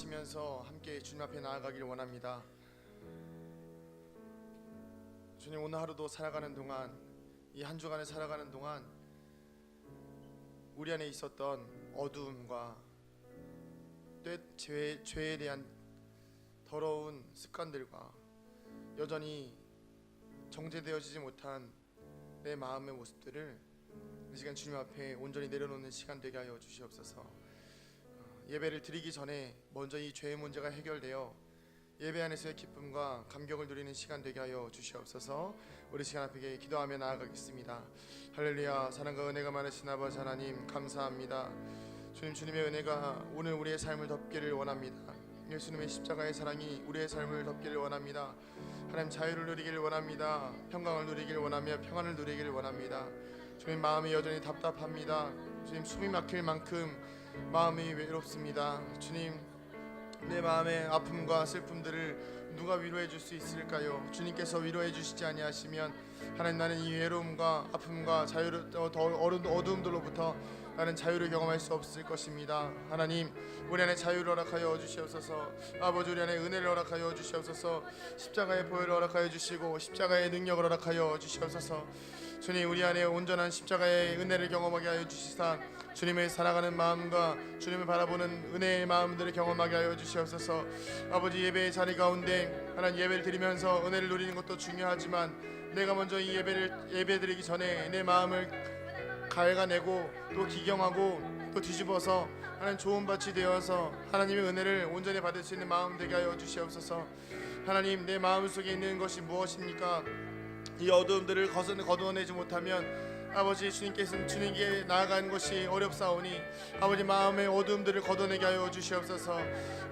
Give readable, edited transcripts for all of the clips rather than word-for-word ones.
외치면서 함께 주님 앞에 나아가길 원합니다. 주님, 오늘 하루도 살아가는 동안, 이 한 주간을 살아가는 동안 우리 안에 있었던 어두움과 또 죄에 대한 더러운 습관들과 여전히 정제되어지지 못한 내 마음의 모습들을 이 시간 주님 앞에 온전히 내려놓는 시간 되게 하여 주시옵소서. 예배를 드리기 전에 먼저 이 죄의 문제가 해결되어 예배 안에서의 기쁨과 감격을 누리는 시간 되게 하여 주시옵소서. 우리 시간 앞에 기도하며 나아가겠습니다. 할렐루야. 사랑과 은혜가 많으신 아버지 하나님, 감사합니다. 주님, 주님의 은혜가 오늘 우리의 삶을 덮기를 원합니다. 예수님의 십자가의 사랑이 우리의 삶을 덮기를 원합니다. 하나님, 자유를 누리기를 원합니다. 평강을 누리기를 원하며 평안을 누리기를 원합니다. 주님, 마음이 여전히 답답합니다. 주님, 숨이 막힐 만큼 마음이 외롭습니다. 주님, 내 마음의 아픔과 슬픔들을 누가 위로해 줄 수 있을까요? 주님께서 위로해 주시지 아니하시면 하나님, 나는 이 외로움과 아픔과 어두움들로부터 나는 자유를 경험할 수 없을 것입니다. 하나님, 우리 안에 자유를 허락하여 주시옵소서. 아버지, 우리 안에 은혜를 허락하여 주시옵소서. 십자가의 보혈을 허락하여 주시고 십자가의 능력을 허락하여 주시옵소서. 주님, 우리 안에 온전한 십자가의 은혜를 경험하게 하여 주시사 주님을 살아가는 마음과 주님을 바라보는 은혜의 마음들을 경험하게 하여 주시옵소서. 아버지, 예배의 자리 가운데 하나님, 예배를 드리면서 은혜를 누리는 것도 중요하지만 내가 먼저 이 예배 드리기 전에 내 마음을 갉아내고 또 기경하고 또 뒤집어서 하나님 좋은 밭이 되어서 하나님의 은혜를 온전히 받을 수 있는 마음 되게 하여 주시옵소서. 하나님, 내 마음속에 있는 것이 무엇입니까? 이 어두움들을 거두어내지 못하면 아버지, 주님께 나아가는 것이 어렵사오니 아버지, 마음의 어두움들을 걷어내게 하여 주시옵소서.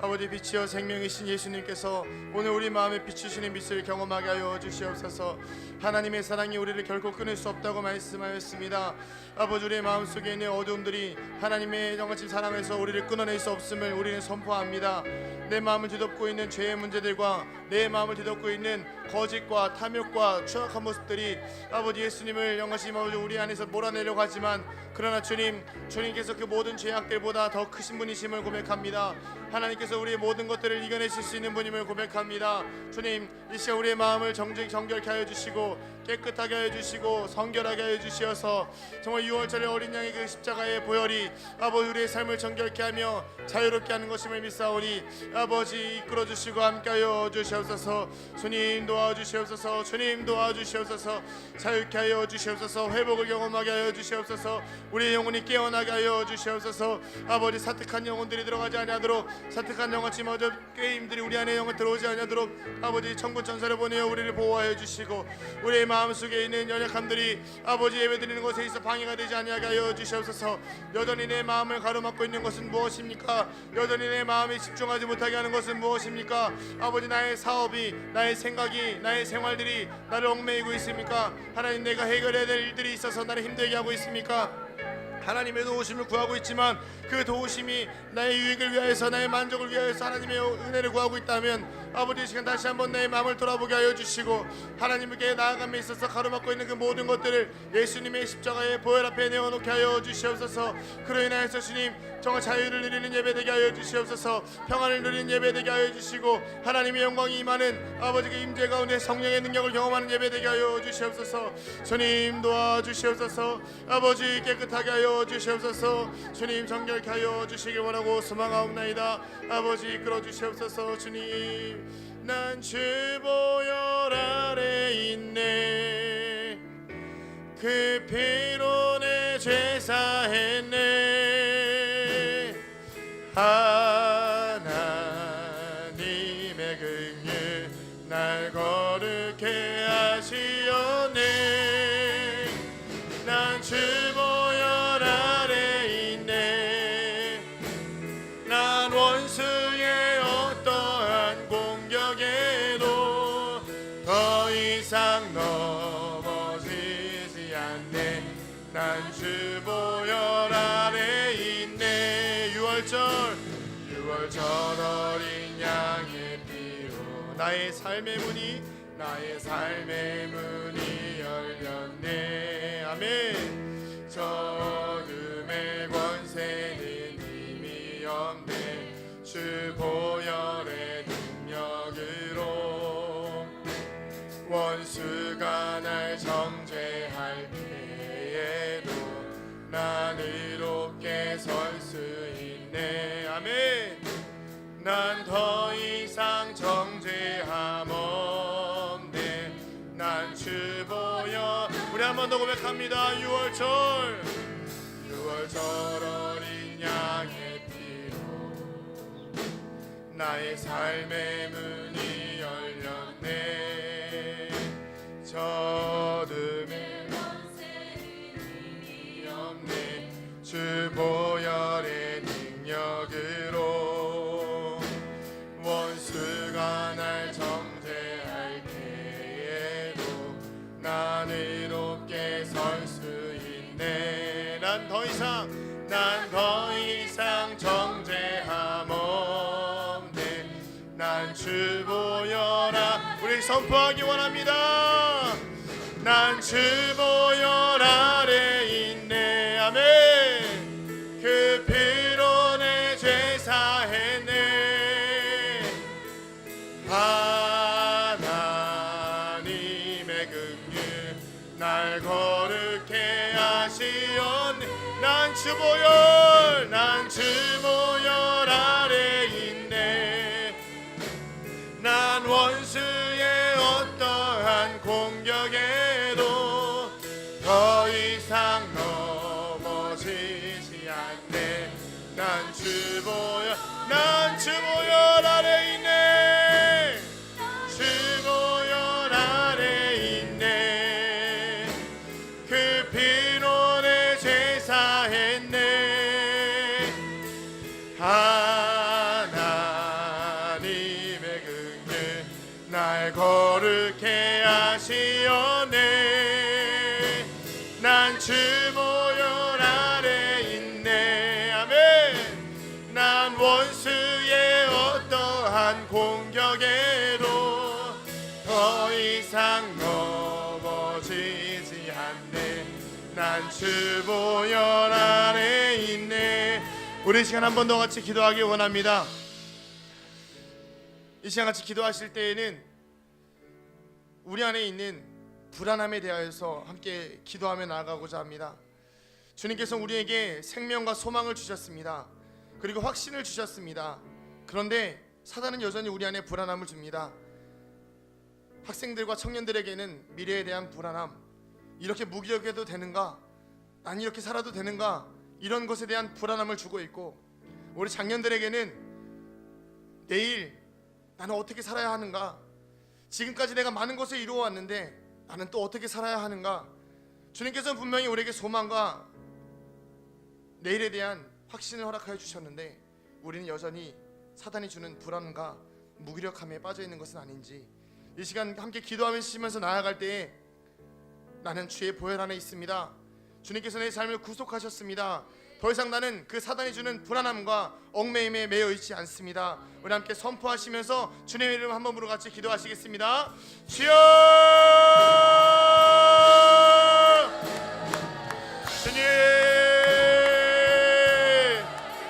아버지, 빛이여 생명이신 예수님께서 오늘 우리 마음에 비추시는 빛을 경험하게 하여 주시옵소서. 하나님의 사랑이 우리를 결코 끊을 수 없다고 말씀하였습니다. 아버지, 우리의 마음속에 있는 어두움들이 하나님의 영원한 사랑에서 우리를 끊어낼 수 없음을 우리는 선포합니다. 내 마음을 뒤덮고 있는 죄의 문제들과 내 마음을 뒤덮고 있는 거짓과 탐욕과 추악한 모습들이 아버지, 예수님을 영원하신 아버지 우리 안에서 몰아내려고 하지만 그러나 주님께서 그 모든 죄악들보다 더 크신 분이심을 고백합니다. 하나님께서 우리의 모든 것들을 이겨내실 수 있는 분임을 고백합니다. 주님, 이 시간 우리의 마음을 정결케 하여 주시고 깨끗하게 하여 주시고 성결하게 하여 주시어서 정말 6월절의 어린 양의 그 십자가의 보혈이 아버지 우리의 삶을 정결케 하며 자유롭게 하는 것임을 믿사오니 아버지, 이끌어 주시고 함께하여 주시옵소서. 주님 도와주시옵소서. 주님 도와주시옵소서. 자유케 하여 주시옵소서. 회복을 경험하게 하여 주시옵소서. 우리의 영혼이 깨어나게 하여 주시옵소서. 아버지, 사특한 영혼들이 들어가지 아니하도록, 사특한 영혼치 마저 게임들이 우리 안에 영혼 들어오지 아니하도록 아버지, 천군 천사를 보내어 우리를 보호하여 주시고 우리의 마음속에 있는 연약함들이 아버지, 예배드리는 것에 있어 방해가 되지 아니하게 하여 주시옵소서. 여전히 내 마음을 가로막고 있는 것은 무엇입니까? 여전히 내 마음에 집중하지 못하게 하는 것은 무엇입니까? 아버지, 나의 사업이, 나의 생각이, 나의 생활들이 나를 얽매이고 있습니까? 하나님, 내가 해결해야 될 일들이 있어서 나를 힘들게 하고 있습니까? 하나님의 도우심을 구하고 있지만 그 도우심이 나의 유익을 위하여서, 나의 만족을 위하여서 하나님의 은혜를 구하고 있다면 아버지, 이 시간 다시 한번 내 마음을 돌아보게 하여 주시고 하나님께 나아감에 있어서 가로막고 있는 그 모든 것들을 예수님의 십자가의 보혈 앞에 내어놓게 하여 주시옵소서. 그로 인하여서 주님, 정말 자유를 누리는 예배되게 하여 주시옵소서. 평안을 누리는 예배되게 하여 주시고 하나님의 영광이 임하는 아버지 그 임재 가운데 성령의 능력을 경험하는 예배되게 하여 주시옵소서. 주님 도와주시옵소서. 아버지, 깨끗하게 하여 주시옵소서. 주님, 정결케 하여 주시길 원하고 소망하옵나이다. 아버지, 이끌어 주시옵소서. 주님, 난 주 보혈 아래 있네. 그 피로 내 죄 사했네. 하나님의 긍휼 날 거룩해 하시었네. 난 주 보혈 아래 있네. 난 원수의 어떠한 공격에도 더 이상 넘어지지 않네. 난 주 보혈 아래 있네. 6월절 어린 양의 피로 나의 삶의 문이 열렸네. 아멘. 적음의 권세는 이미 없네. 주 보혈의 능력으로 원수가 날 정죄할 때에도 난 의롭게 설 수 있네. 아멘. 난 더 이상 정죄함 없네. 난 주 보혈. 우리 한 번 더 고백합니다. 6월절 어린 양의 피로 나의 삶의 문이 열렸네. 저음에 힘이 없네. 주 보혈의 능력으로 원수가 날 정죄할 때에도 난 의롭게 설 수 있네. 난 더 이상 정죄함 없네. 난 주 보혈아. 우리 선포하기 원합니다. 난 주 보혈 아래 있네. 아멘. 그 피로 내 죄 사했네. 하나님의 긍휼 날 거룩해 하시었네. 난 주 보혈 아래 있네. 난 원수의 어떠한 공격에도 더 이상 넘어지지 않네. 난 주 보혈 아래 있네. 주 보혈 아래 있네. 그 피로 내 죄 사했네. 하나님의 긍휼 날 거룩해 하시었네. 난 주 보혈 아래 있네. 아멘. 난 원수의 어떠한 공격에도 더 이상 넘어지지 않네. 난 주 보혈 아래 있네. 우리 시간 한 번 더 같이 기도하기 원합니다. 이 시간 같이 기도하실 때에는 우리 안에 있는 불안함에 대하여서 함께 기도하며 나아가고자 합니다. 주님께서 우리에게 생명과 소망을 주셨습니다. 그리고 확신을 주셨습니다. 그런데 사단은 여전히 우리 안에 불안함을 줍니다. 학생들과 청년들에게는 미래에 대한 불안함, 이렇게 무기력해도 되는가? 난 이렇게 살아도 되는가? 이런 것에 대한 불안함을 주고 있고, 우리 장년들에게는 내일 나는 어떻게 살아야 하는가? 지금까지 내가 많은 것을 이루어왔는데 나는 또 어떻게 살아야 하는가? 주님께서는 분명히 우리에게 소망과 내일에 대한 확신을 허락하여 주셨는데 우리는 여전히 사단이 주는 불안과 무기력함에 빠져 있는 것은 아닌지, 이 시간 함께 기도하면서 나아갈 때에 나는 주의 보혈 안에 있습니다. 주님께서 내 삶을 구속하셨습니다. 더 이상 나는 그 사단이 주는 불안함과 얽매임에 매여 있지 않습니다. 우리 함께 선포하시면서 주님의 이름 한 번으로 같이 기도하시겠습니다. 주여! 주님!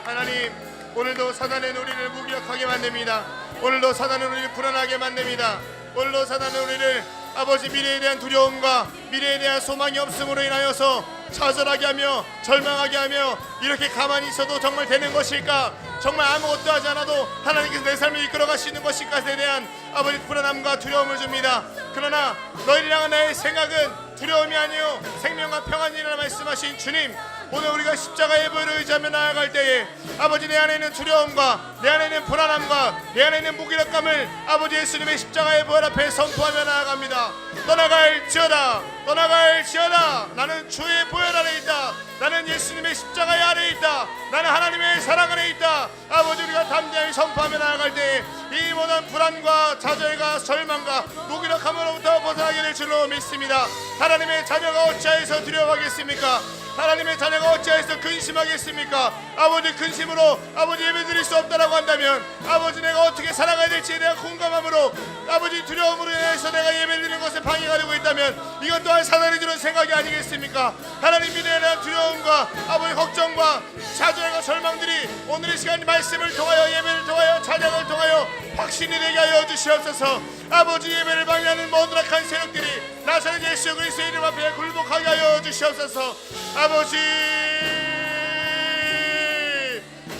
하나님, 오늘도 사단은 우리를 무기력하게 만듭니다. 오늘도 사단은 우리를 불안하게 만듭니다. 오늘도 사단은 우리를 아버지 미래에 대한 두려움과 미래에 대한 소망이 없음으로 인하여서 좌절하게 하며 절망하게 하며, 이렇게 가만히 있어도 정말 되는 것일까? 정말 아무것도 하지 않아도 하나님께서 내 삶을 이끌어 가시는 것일까에 대한 아버지 불안함과 두려움을 줍니다. 그러나 너희를 향한 나의 생각은 두려움이 아니요 생명과 평안이라 말씀하신 주님, 오늘 우리가 십자가의 보혈을 의지하며 나아갈 때에 아버지 내 안에 있는 두려움과 내 안에 있는 불안함과 내 안에 있는 무기력감을 아버지 예수님의 십자가의 보혈 앞에 선포하며 나아갑니다. 떠나갈지어다, 떠나갈지어다. 나는 주의 보혈 아래 있다. 나는 예수님의 십자가의 아래 있다. 나는 하나님의 사랑 안에 있다. 아버지, 우리가 담대히 선포하며 나아갈 때 이 모든 불안과 좌절과 절망과 무기력함으로부터 벗어나게 될 줄로 믿습니다. 하나님의 자녀가 어찌하여서 두려워하겠습니까? 하나님의 자녀가 어찌하여서 근심하겠습니까? 아버지, 근심으로 아버지 예배드릴 수 없다라고 한다면 아버지, 내가 어떻게 살아가야 될지에 대한 공감함으로 아버지 두려움으로 인해서 내가 예배드리는 것에 방해가 되고 있다면 이것 또한 사단이 주는 생각이 아니겠습니까? 하나님 믿음에 대한 두려움과 아버지 걱정과 좌절과 절망들이 오늘 이 시간 말씀을 통하여 예배를 통하여 찬양을 통하여 확신이 되게 하여 주시옵소서. 아버지, 예배를 방해하는 모든 악한 세력들이 나사렛 예수 그리스도의 이름 앞에 굴복하게 하여 주시옵소서. 아버지,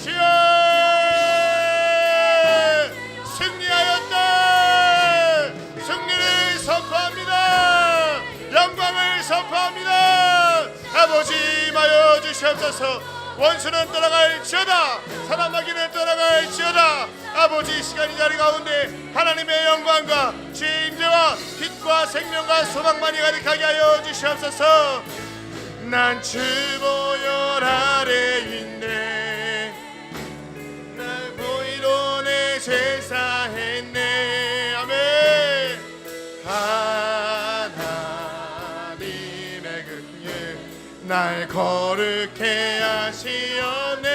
주여, 승리하였다. 승리를 선포합니다. 영광을 선포합니다. 아버지, 임하여 주시옵소서. 원수는 떠나갈지어다, 사람마귀는 떠나갈지어다. 아버지, 시간 이 자리 가운데 하나님의 영광과 주의 임재와 빛과 생명과 소망만이 가득하게 하여 주시옵소서. 난 주보혈 아래 있네, 날 보이로 내 제사했네. 아멘. 하나님의 긍휼 날 거룩해 하시었네.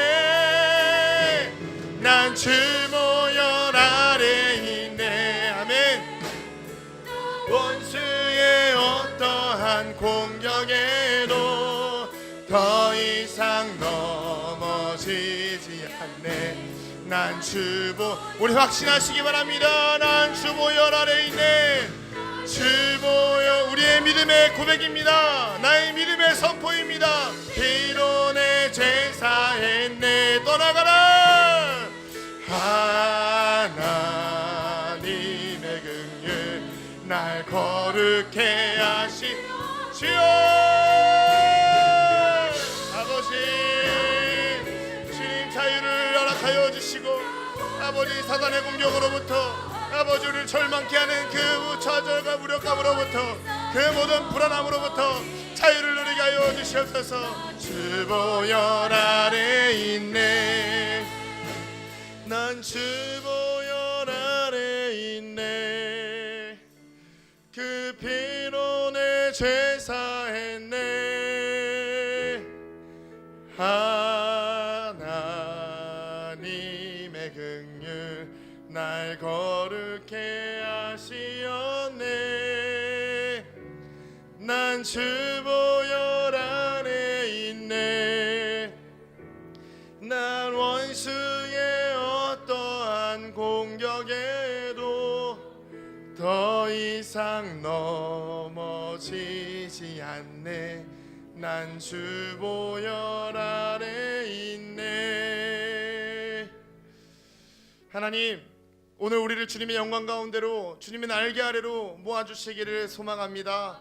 난 주보혈 아래 있네. 아멘. 원수의 어떠한 공격에도 더 이상 넘어지지 않네. 난 우리 확신하시기 바랍니다. 난 주보혈 아래 있네. 주보혈, 우리의 믿음의 고백입니다. 나의 믿음의 선포입니다. 피로 내 제사했네. 떠나가라. 하나님의 긍휼 날 거룩해 하시지요. 아버지, 주님 자유를 허락하여 주시고 아버지, 사단의 공격으로부터 아버지, 우리를 절망케 하는 그 좌절과 무력감으로부터 그 모든 불안함으로부터 자유를 누리게 하여 주시옵소서. 주보혈 아래 있네. 난 주보혈 아래 있네. 그 피로 내 제사했네. 하나님의 긍휼 날 거룩해 하시었네. 난 주보혈 안에 있네. 난 원수의 어떠한 공격에도 더 이상 넘어지지 않네. 난 주보혈 아래 있네. 하나님, 오늘 우리를 주님의 영광 가운데로 주님의 날개 아래로 모아주시기를 소망합니다.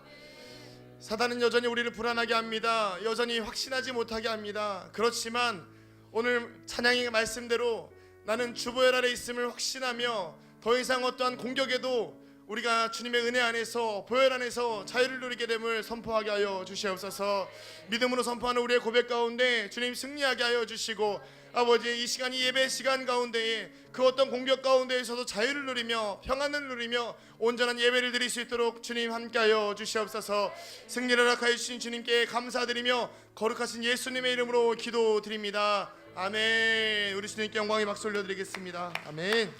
사단은 여전히 우리를 불안하게 합니다. 여전히 확신하지 못하게 합니다. 그렇지만 오늘 찬양의 말씀대로 나는 주보혈 아래 있음을 확신하며 더 이상 어떠한 공격에도 우리가 주님의 은혜 안에서 보혈 안에서 자유를 누리게 됨을 선포하게 하여 주시옵소서. 믿음으로 선포하는 우리의 고백 가운데 주님 승리하게 하여 주시고 아버지, 이 시간이 예배 시간 가운데에 그 어떤 공격 가운데에서도 자유를 누리며 평안을 누리며 온전한 예배를 드릴 수 있도록 주님 함께하여 주시옵소서. 승리를 허락하여 주신 주님께 감사드리며 거룩하신 예수님의 이름으로 기도드립니다. 아멘. 우리 주님께 영광의 박수 올려드리겠습니다. 아멘.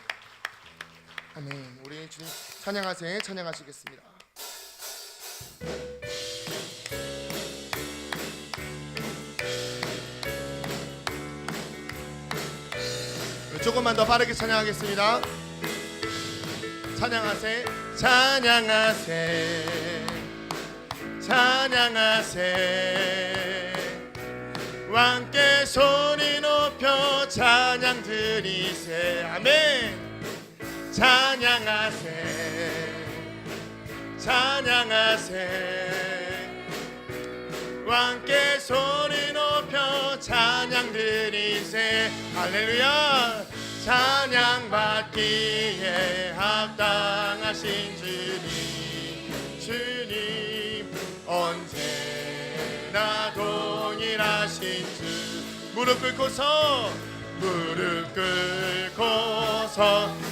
아멘. 우리 주님 찬양하시겠습니다. 조금만 더 빠르게 찬양하겠습니다. 찬양하세, 찬양하세, 찬양하세. 왕께 소리 높여 찬양 드리세. 아멘. 찬양하세, 찬양하세. 왕께 소리 높여 찬양 드리세. 할렐루야. 찬양 받기에 합당하신 주님, 주님 언제나 동일하신 주. 무릎 꿇고서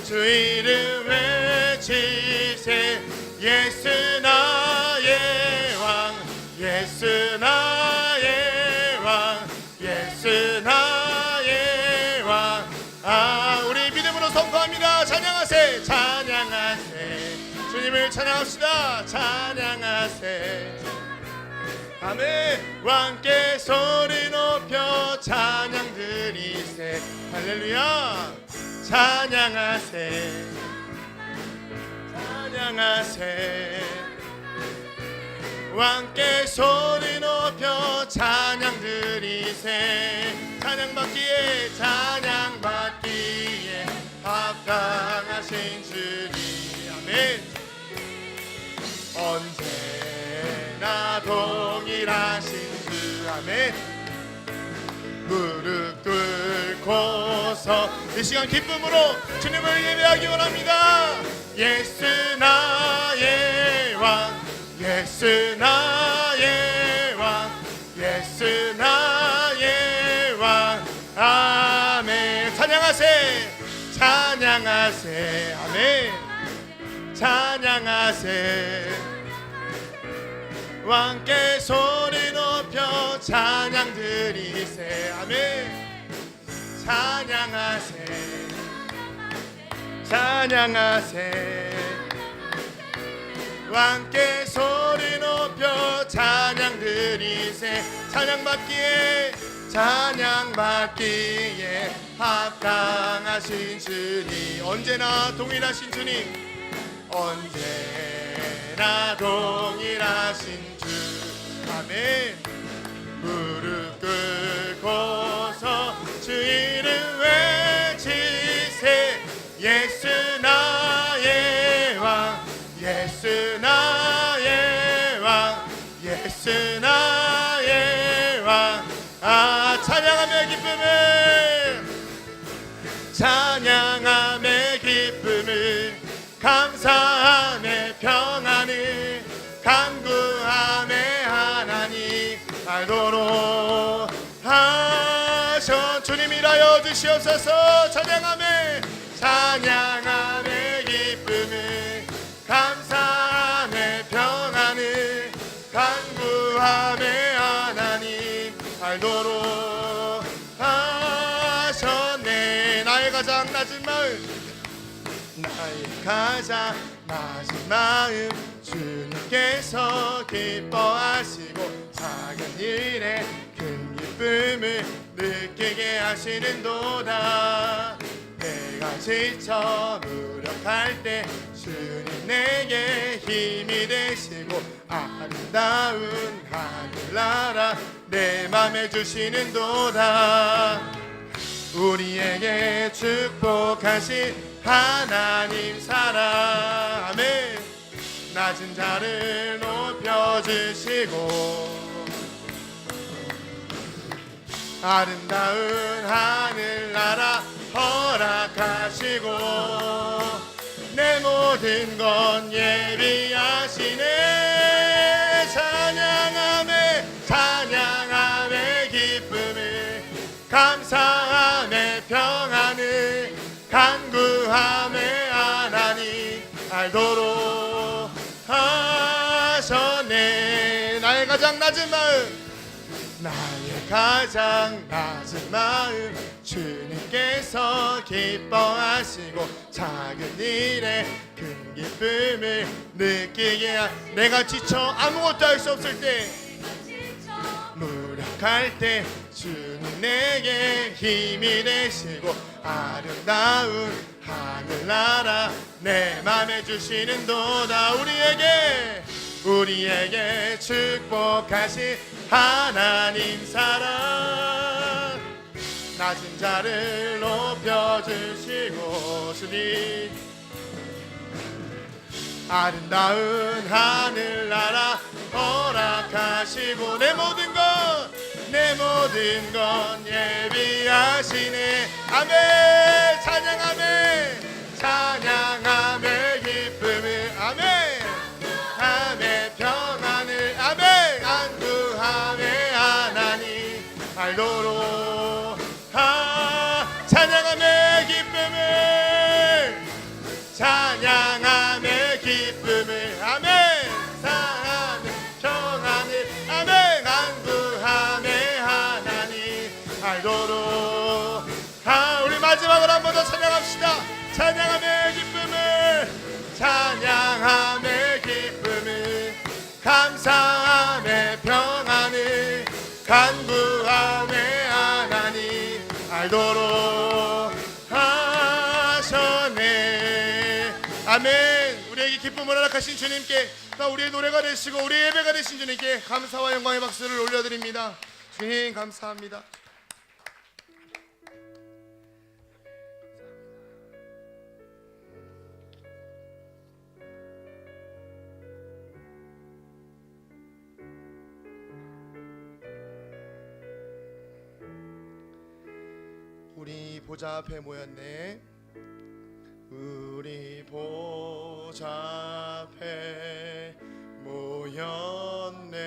주 이름 외치세. 예수 나의 왕, 예수 나의 기뻐합니다. 찬양하세 찬양하세 주님을 찬양합시다. 찬양하세 아멘. 왕께 소리 높여 찬양 드리세 할렐루야. 찬양하세 찬양하세 왕께 소리 높여 찬양 드리세 찬양받기에 찬양받기에 합당하신 주님 아멘. 언제나 동일하신 주 아멘. 무릎 꿇고서 이 시간 기쁨으로 주님을 예배하기 원합니다. 예수 나의 왕 예수 나의 왕 예수 나의 왕 아멘. 찬양하세 찬양하세 아멘. 찬양하세 왕께 소리 높여 찬양 드리세 아멘. 찬양하세 찬양하세 왕께 소리 높여 찬양 드리세 찬양받기에 찬양받기에 합당하신 주님 언제나 동일하신 주님 언제나 동일하신 주 아멘. 무릎 꿇고서 주 이름 외치세 예수 나의 왕 예수 나의 왕 예수 나의 왕 찬양함의 기쁨을 찬양함의 기쁨을 감사함의 평안을 간구함의 하나님 알도록 하셔 주님이라여 주시옵소서. 찬양함의 찬양함의 기쁨을 감사함의 평안을 간구함의 하나님 알도록 하셨네. 나의 가장 낮은 마음 나의 가장 낮은 마음 주님께서 기뻐하시고 작은 일에 큰 기쁨을 느끼게 하시는도다. 내가 지쳐 무력할 때 주님 내게 힘이 되시고 아름다운 하늘나라 내 맘에 주시는도다. 우리에게 축복하신 하나님 사랑 아멘. 낮은 자를 높여주시고 아름다운 하늘나라 허락하시고 내 모든 건 예비하시네. 찬양함에 찬양함의 기쁨을 감사함의 평안을 간구함의 하나님 알도록 하셨네. 나의 가장 낮은 마음 나의 가장 낮은 마음 주님께서 기뻐하시고 작은 일에 큰 기쁨을 느끼게 내가 지쳐 아무것도 할 수 없을 때 무력할 때 주님 내게 힘이 되시고 아름다운 하늘나라 내 맘에 주시는도다. 우리에게 축복하신 하나님 사랑 낮은 자를 높여주시고 주님 아름다운 하늘나라 허락하시고 내 모든 건 예비하시네. 아멘. 찬양함의 기쁨을 아멘. 함의 평안을 아멘. 안구함의 하나님 알도록 찬양함의 기쁨을 찬양함의 기쁨을 아멘. 사랑의 평안을 아멘. 안구함의 하나님 알도록 우리 마지막으로 한 번 더 찬양합시다. 찬양 감사함의 평안을 간구함의 하나님 알도록 하셨네. 아멘. 우리에게 기쁨을 허락하신 주님께, 우리의 노래가 되시고 우리의 예배가 되신 주님께 감사와 영광의 박수를 올려드립니다. 주님 감사합니다. 우리 보좌 앞에 모였네. 우리 보좌 앞에 모였네.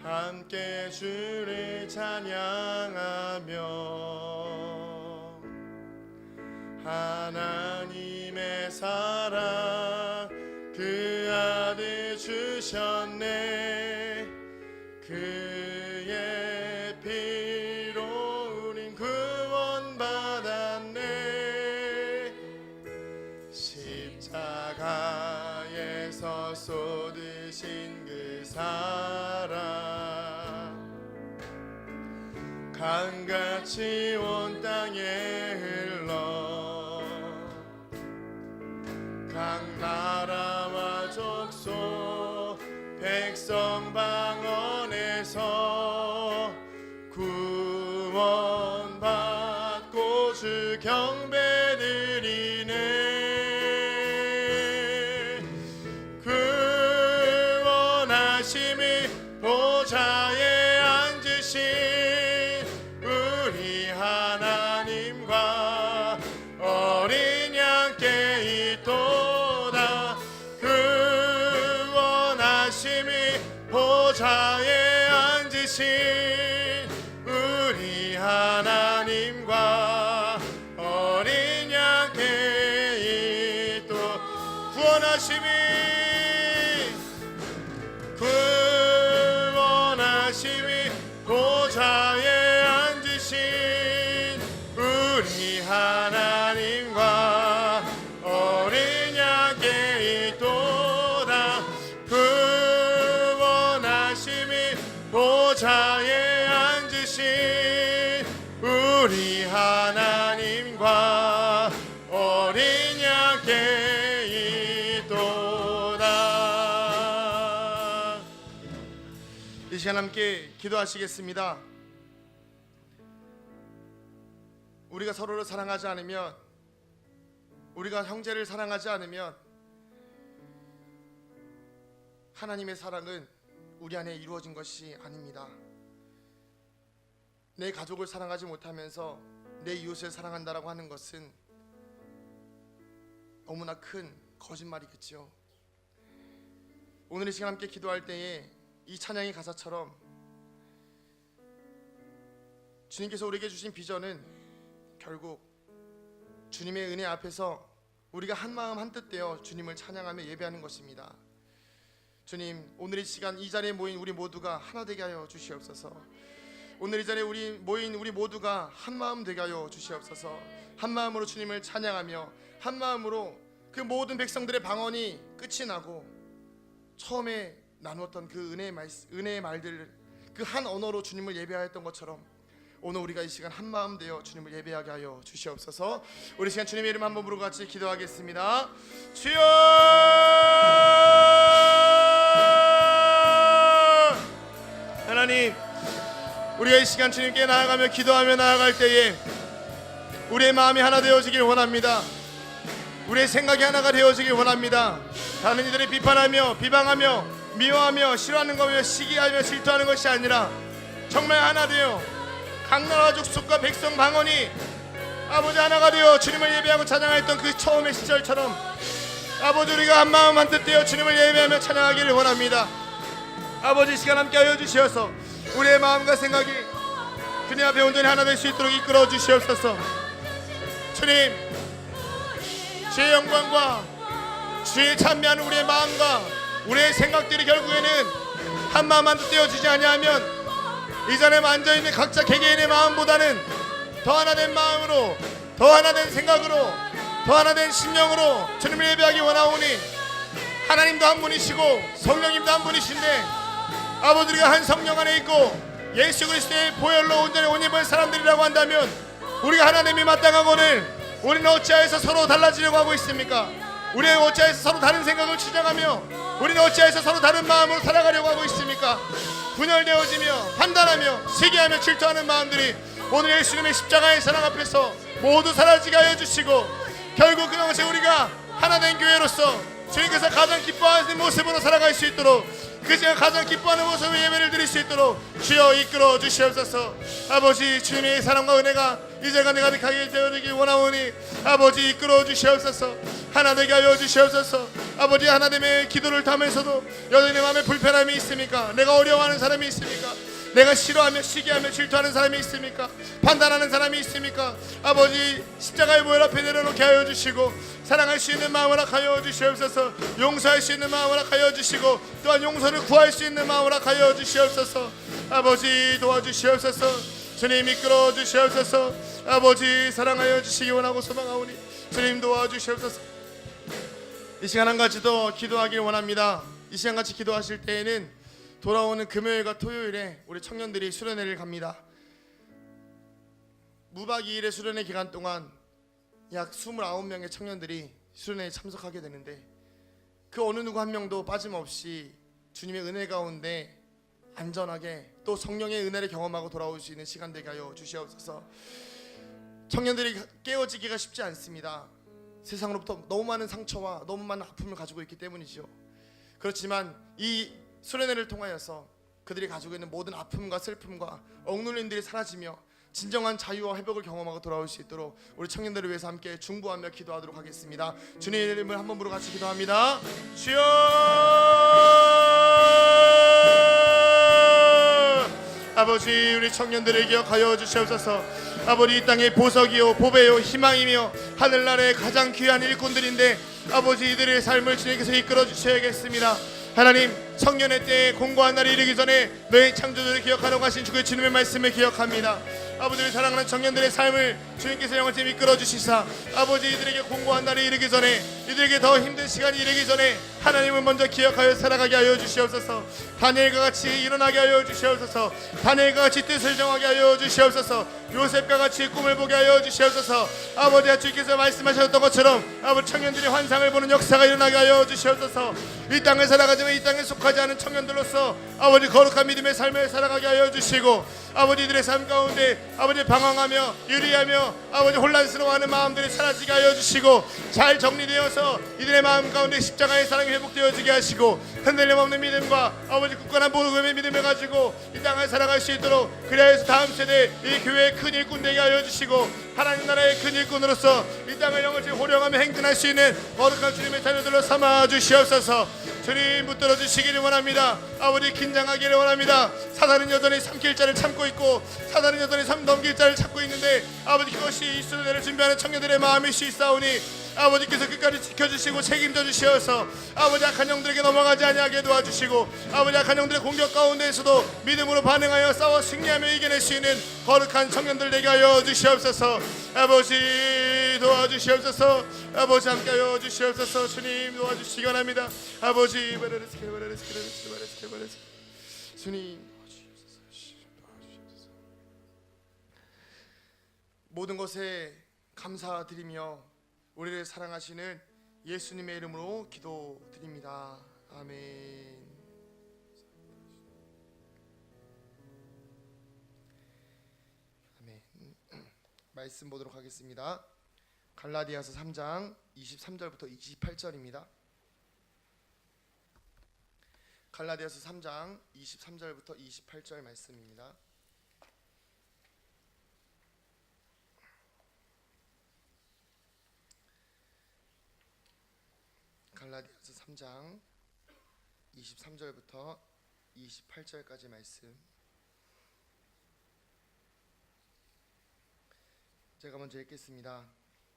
함께 주를 찬양하며 하나님의 사랑 그 아들 주셨네. 그의 피로 우린 구원받았네. 십자가에서 쏟으신 그 사랑 강같이 온 땅에 흘러 각 나라와 족속 백성 방언에서 구원받고 주 경배드리네. 구원하심이 보좌에 앉으신 우리 하나님과 어린 양께 있도다. 구원하심이 보좌에 앉으신 우리 하나님과 어린 양께 있도. 구원하심이 보좌에 앉으신 우리 하나님과 어린 양께 있도다. 구원하심이 보좌에 앉으신 우리 하나님과 어린 양께 있도다. 이 시간 함께 기도하시겠습니다. 우리가 서로를 사랑하지 않으면, 우리가 형제를 사랑하지 않으면 하나님의 사랑은 우리 안에 이루어진 것이 아닙니다. 내 가족을 사랑하지 못하면서 내 이웃을 사랑한다라고 하는 것은 너무나 큰 거짓말이겠죠. 오늘 이 시간 함께 기도할 때에 이 찬양의 가사처럼 주님께서 우리에게 주신 비전은 결국 주님의 은혜 앞에서 우리가 한마음 한뜻 되어 주님을 찬양하며 예배하는 것입니다. 주님, 오늘 이 시간 이 자리에 모인 우리 모두가 하나 되게 하여 주시옵소서. 오늘 이 자리에 모인 우리 모두가 한마음 되게 하여 주시옵소서. 한마음으로 주님을 찬양하며 한마음으로 그 모든 백성들의 방언이 끝이 나고 처음에 나누었던 그 은혜의 말들, 그 한 언어로 주님을 예배하였던 것처럼 오늘 우리가 이 시간 한마음 되어 주님을 예배하게 하여 주시옵소서. 우리 시간 주님의 이름 한번 부르고 같이 기도하겠습니다. 주여! 하나님, 우리가 이 시간 주님께 나아가며 기도하며 나아갈 때에 우리의 마음이 하나 되어지길 원합니다. 우리의 생각이 하나가 되어지길 원합니다. 다른 이들이 비판하며 비방하며 미워하며 싫어하는 것이며 시기하며 질투하는 것이 아니라 정말 하나 되어 각 나라 족속과 백성 방언이 아버지 하나가 되어 주님을 예배하고 찬양했던 그 처음의 시절처럼 아버지 우리가 한마음 한뜻 되어 주님을 예배하며 찬양하기를 원합니다. 아버지 시간 함께 하여 주시어서 우리의 마음과 생각이 주님 앞에 온전히 하나 될 수 있도록 이끌어 주시옵소서. 주님, 주의 영광과 주의 찬미하는 우리의 마음과 우리의 생각들이 결국에는 한마음 한뜻 되어지지 아니하면 이전에 앉아있는 각자 개개인의 마음보다는 더 하나 된 마음으로, 더 하나 된 생각으로, 더 하나 된 심령으로 주님을 예배하기 원하오니 하나님도 한 분이시고 성령님도 한 분이신데 아버지 우리가 한 성령 안에 있고 예수 그리스도의 보혈로 온전히 옷 입은 사람들이라고 한다면 우리가 하나님이 마땅하거늘 우리는 어찌하여서 서로 달라지려고 하고 있습니까? 우리는 어찌하여서 서로 다른 생각을 주장하며 우리는 어찌하여서 서로 다른 마음으로 살아가려고 하고 있습니까? 분열되어지며 판단하며 시기하며 질투하는 마음들이 오늘 예수님의 십자가의 사랑 앞에서 모두 사라지게 하여 주시고 결국 그것이 우리가 하나된 교회로서 주님께서 가장 기뻐하는 모습으로 살아갈 수 있도록 그 시간 가장 기뻐하는 모습으로 예배를 드릴 수 있도록 주여 이끌어 주시옵소서. 아버지 주님의 사랑과 은혜가 이제가 내가 가득하게 되어지기 원하오니 아버지 이끌어 주시옵소서. 하나 되게 하여 주시옵소서. 아버지 하나님의 기도를 담면서도 여전히 마음에 불편함이 있습니까? 내가 어려워하는 사람이 있습니까? 내가 싫어하며 시기하며 질투하는 사람이 있습니까? 판단하는 사람이 있습니까? 아버지 십자가의 보혈 앞에 내려놓게 하여 주시고 사랑할 수 있는 마음을 허락하여 주시옵소서. 용서할 수 있는 마음을 허락하여 주시고 또한 용서를 구할 수 있는 마음을 허락하여 주시옵소서. 아버지 도와주시옵소서. 주님 이끌어 주시옵소서. 아버지 사랑하여 주시기 원하고 소망하오니 주님 도와주시옵소서. 이 시간 한 가지 더 기도하길 원합니다. 이 시간 같이 기도하실 때에는 돌아오는 금요일과 토요일에 우리 청년들이 수련회를 갑니다. 무박 2일의 수련회 기간 동안 약 29명의 청년들이 수련회에 참석하게 되는데 그 어느 누구 한 명도 빠짐없이 주님의 은혜 가운데 안전하게 또 성령의 은혜를 경험하고 돌아올 수 있는 시간 되게 하여 주시옵소서. 청년들이 깨어지기가 쉽지 않습니다. 세상으로부터 너무 많은 상처와 너무 많은 아픔을 가지고 있기 때문이죠. 그렇지만 이 수련회를 통하여서 그들이 가지고 있는 모든 아픔과 슬픔과 억눌림들이 사라지며 진정한 자유와 회복을 경험하고 돌아올 수 있도록 우리 청년들을 위해서 함께 중보하며 기도하도록 하겠습니다. 주님의 이름을 한 번으로 같이 기도합니다. 주여 아버지 우리 청년들을 기억하여 주시옵소서. 아버지 이 땅의 보석이요 보배요 희망이며 하늘나라의 가장 귀한 일꾼들인데 아버지 이들의 삶을 주님께서 이끌어 주셔야겠습니다. 하나님 청년의 때에 공고한 날이 이르기 전에 너희 창조주를 기억하라고 하신 주의 주님의 말씀을 기억합니다. 아버지를 사랑하는 청년들의 삶을 주님께서 영원히 이끌어 주시사 아버지 이들에게 공고한 날이 이르기 전에 이들에게 더 힘든 시간이 이르기 전에 하나님을 먼저 기억하여 살아가게 하여 주시옵소서. 다니엘과 같이 일어나게 하여 주시옵소서. 다니엘과 같이 뜻을 정하게 하여 주시옵소서. 요셉과 같이 꿈을 보게 하여 주시옵소서. 아버지 주께서 말씀하셨던 것처럼 아버지 청년들이 환상을 보는 역사가 일어나게 하여 주시옵소서. 이 땅을 살아가지만 이 땅에 속하지 않은 청년들로서 아버지 거룩한 믿음의 삶을 살아가게 하여 주시고 아버지 이들의 삶 가운데 아버지 방황하며 유리하며 아버지 혼란스러워하는 마음들이 사라지게 하여 주시고 잘 정리되어서 이들의 마음 가운데 십자가의 사랑이 회복되어지게 하시고 흔들림 없는 믿음과 아버지 굳건한 복음의 믿음을 가지고 이 땅을 살아갈 수 있도록 그리하여서 다음 세대 이 교회의 큰 일꾼 되게 하여 주시고 하나님 나라의 큰 일꾼으로서 이 땅을 영원히 호령하며 행진할 수 있는 거룩한 주님의 자녀들로 삼아 주시옵소서. 주님 붙들어 주시기를 원합니다. 아버지 긴장하기를 원합니다. 사단은 여전히 삼킬 자를 참고 있고 사단은 여전히 넘길 자를 찾고 있는데 아버지 그것이 이 수련회를 준비하는 청년들의 마음일 수 있사오니 아버지께서 끝까지 지켜주시고 책임져 주시어서 아버지 악한 영들에게 넘어가지 아니하게 도와주시고 아버지 악한 영들의 공격 가운데에서도 믿음으로 반응하여 싸워 승리하며 이겨낼 수 있는 거룩한 청년들 되게 하여 주시옵소서. 아버지 도와주시옵소서. 아버지 함께하여 주시옵소서. 주님 도와주시기 원합니다. 아버지 주님 모든 것에 감사드리며 우리를 사랑하시는 예수님의 이름으로 기도드립니다. 아멘. 아멘. 말씀 보도록 하겠습니다. 갈라디아서 3장 23절부터 28절입니다. 갈라디아서 3장 23절부터 28절 말씀입니다. 갈라디아서 3장 23절부터 28절까지 말씀 제가 먼저 읽겠습니다.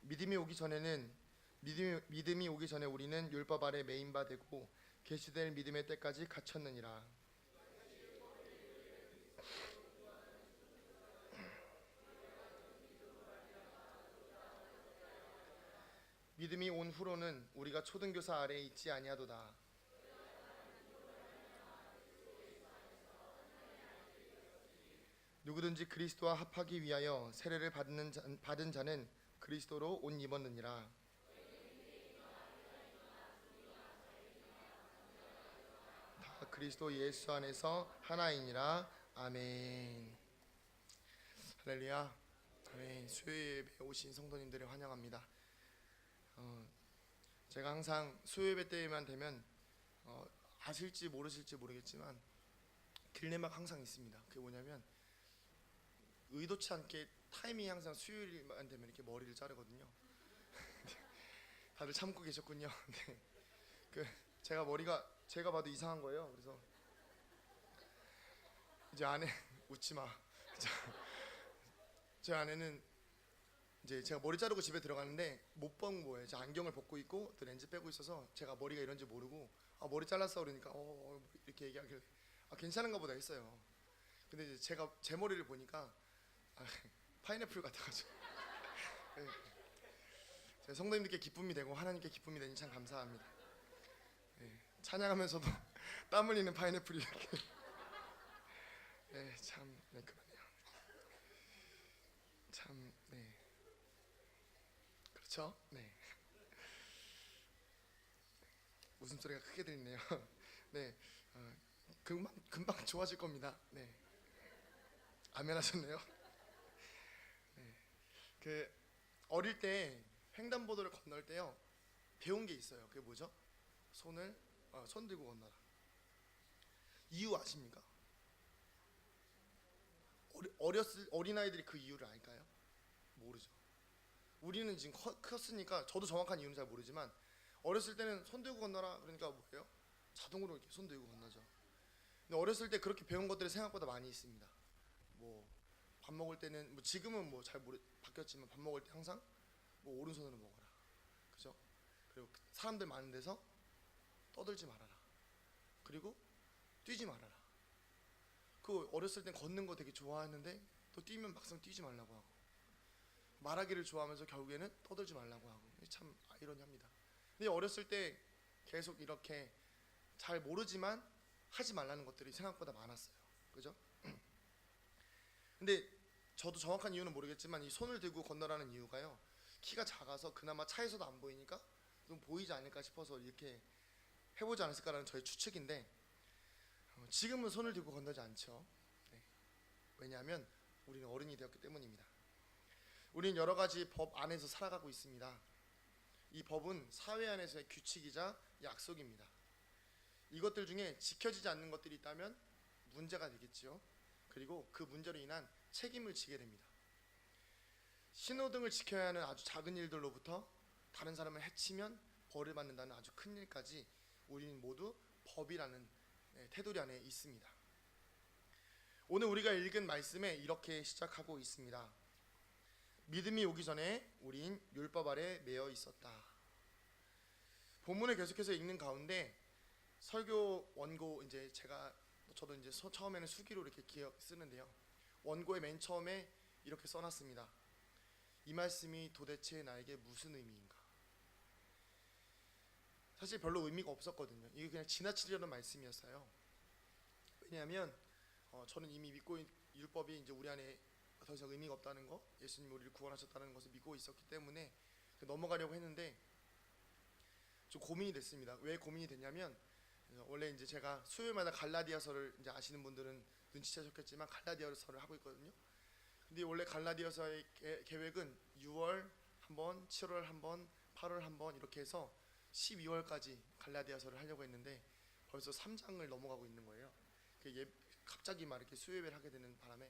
믿음이 오기 전에 우리는 율법 아래 매인 바 되고 계시될 믿음의 때까지 갇혔느니라. 믿음이 온 후로는 우리가 초등교사 아래에 있지 아니하도다. 누구든지 그리스도와 합하기 위하여 세례를 받은 자는 그리스도로 옷 입었느니라. 다 그리스도 예수 안에서 하나이니라. 아멘. 할렐루야. 아멘. 수요 예배에 오신 성도님들을 환영합니다. 제가 항상 수요 예배 때만 되면 아실지 모르실지 모르겠지만 딜레마가 항상 있습니다. 그게 뭐냐면 의도치 않게 타이밍이 항상 수요일만 되면 이렇게 머리를 자르거든요. 다들 참고 계셨군요. 네. 제가 머리가 제가 봐도 이상한 거예요. 그래서 이제 아내 웃지 마. 제 아내는 이제 제가 머리 자르고 집에 들어가는데 못 본 거예요. 제 안경을 벗고 있고 또 렌즈 빼고 있어서 제가 머리가 이런지 모르고 머리 잘랐어 그러니까 이렇게 얘기하길래 괜찮은가 보다 했어요. 근데 이제 제가 제 머리를 보니까 파인애플 같아가지고 네. 제가 성도님들께 기쁨이 되고 하나님께 기쁨이 되니 참 감사합니다. 네. 찬양하면서도 땀 흘리는 파인애플이 이렇게 네, 참 네, 그러네요. 참 네. 그렇죠? 네. 웃음소리가 크게 들리네요. 네. 금방 좋아질 겁니다. 네. 아멘 하셨네요. 네. 어릴 때 횡단보도를 건널 때요 배운 게 있어요. 그게 뭐죠? 손 들고 건너라. 이유 아십니까? 어린아이들이 그 이유를 알까요? 모르죠. 우리는 지금 컸으니까 저도 정확한 이유는 잘 모르지만 어렸을 때는 손 들고 건너라 그러니까 뭐예요? 자동으로 이렇게 손 들고 건너죠. 근데 어렸을 때 그렇게 배운 것들이 생각보다 많이 있습니다. 뭐 밥 먹을 때는 지금은 바뀌었지만 밥 먹을 때 항상 오른손으로 먹어라. 그죠? 그리고 사람들 많은 데서 떠들지 말아라. 그리고 뛰지 말아라. 어렸을 땐 걷는 거 되게 좋아했는데 또 뛰면 막상 뛰지 말라고 하고 말하기를 좋아하면서 결국에는 떠들지 말라고 하고 참 아이러니합니다. 근데 어렸을 때 계속 이렇게 잘 모르지만 하지 말라는 것들이 생각보다 많았어요. 그죠? 근데 저도 정확한 이유는 모르겠지만 이 손을 들고 건너라는 이유가요 키가 작아서 그나마 차에서도 안 보이니까 좀 보이지 않을까 싶어서 이렇게 해보지 않았을까라는 저의 추측인데 지금은 손을 들고 건너지 않죠. 네. 왜냐하면 우리는 어른이 되었기 때문입니다. 우리는 여러 가지 법 안에서 살아가고 있습니다. 이 법은 사회 안에서의 규칙이자 약속입니다. 이것들 중에 지켜지지 않는 것들이 있다면 문제가 되겠지요. 그리고 그 문제로 인한 책임을 지게 됩니다. 신호등을 지켜야 하는 아주 작은 일들로부터 다른 사람을 해치면 벌을 받는다는 아주 큰 일까지 우리는 모두 법이라는 테두리 안에 있습니다. 오늘 우리가 읽은 말씀에 이렇게 시작하고 있습니다. 믿음이 오기 전에 우린 율법 아래 매여 있었다. 본문을 계속해서 읽는 가운데 설교 원고 저도 이제 처음에는 수기로 이렇게 쓰는데요. 원고의 맨 처음에 이렇게 써놨습니다. 이 말씀이 도대체 나에게 무슨 의미인가? 사실 별로 의미가 없었거든요. 이게 그냥 지나치려는 말씀이었어요. 왜냐하면 저는 이미 믿고 율법이 이제 우리 안에 더 이상 의미가 없다는 거, 예수님이 우리를 구원하셨다는 것을 믿고 있었기 때문에 넘어가려고 했는데 좀 고민이 됐습니다. 왜 고민이 됐냐면 원래 이제 제가 수요일마다 갈라디아서를 이제 아시는 분들은 눈치채셨겠지만 갈라디아서를 하고 있거든요. 근데 원래 갈라디아서의 계획은 6월 한번, 7월 한번, 8월 한번 이렇게 해서 12월까지 갈라디아서를 하려고 했는데 벌써 3장을 넘어가고 있는 거예요. 갑자기 막 이렇게 수요예배를 하게 되는 바람에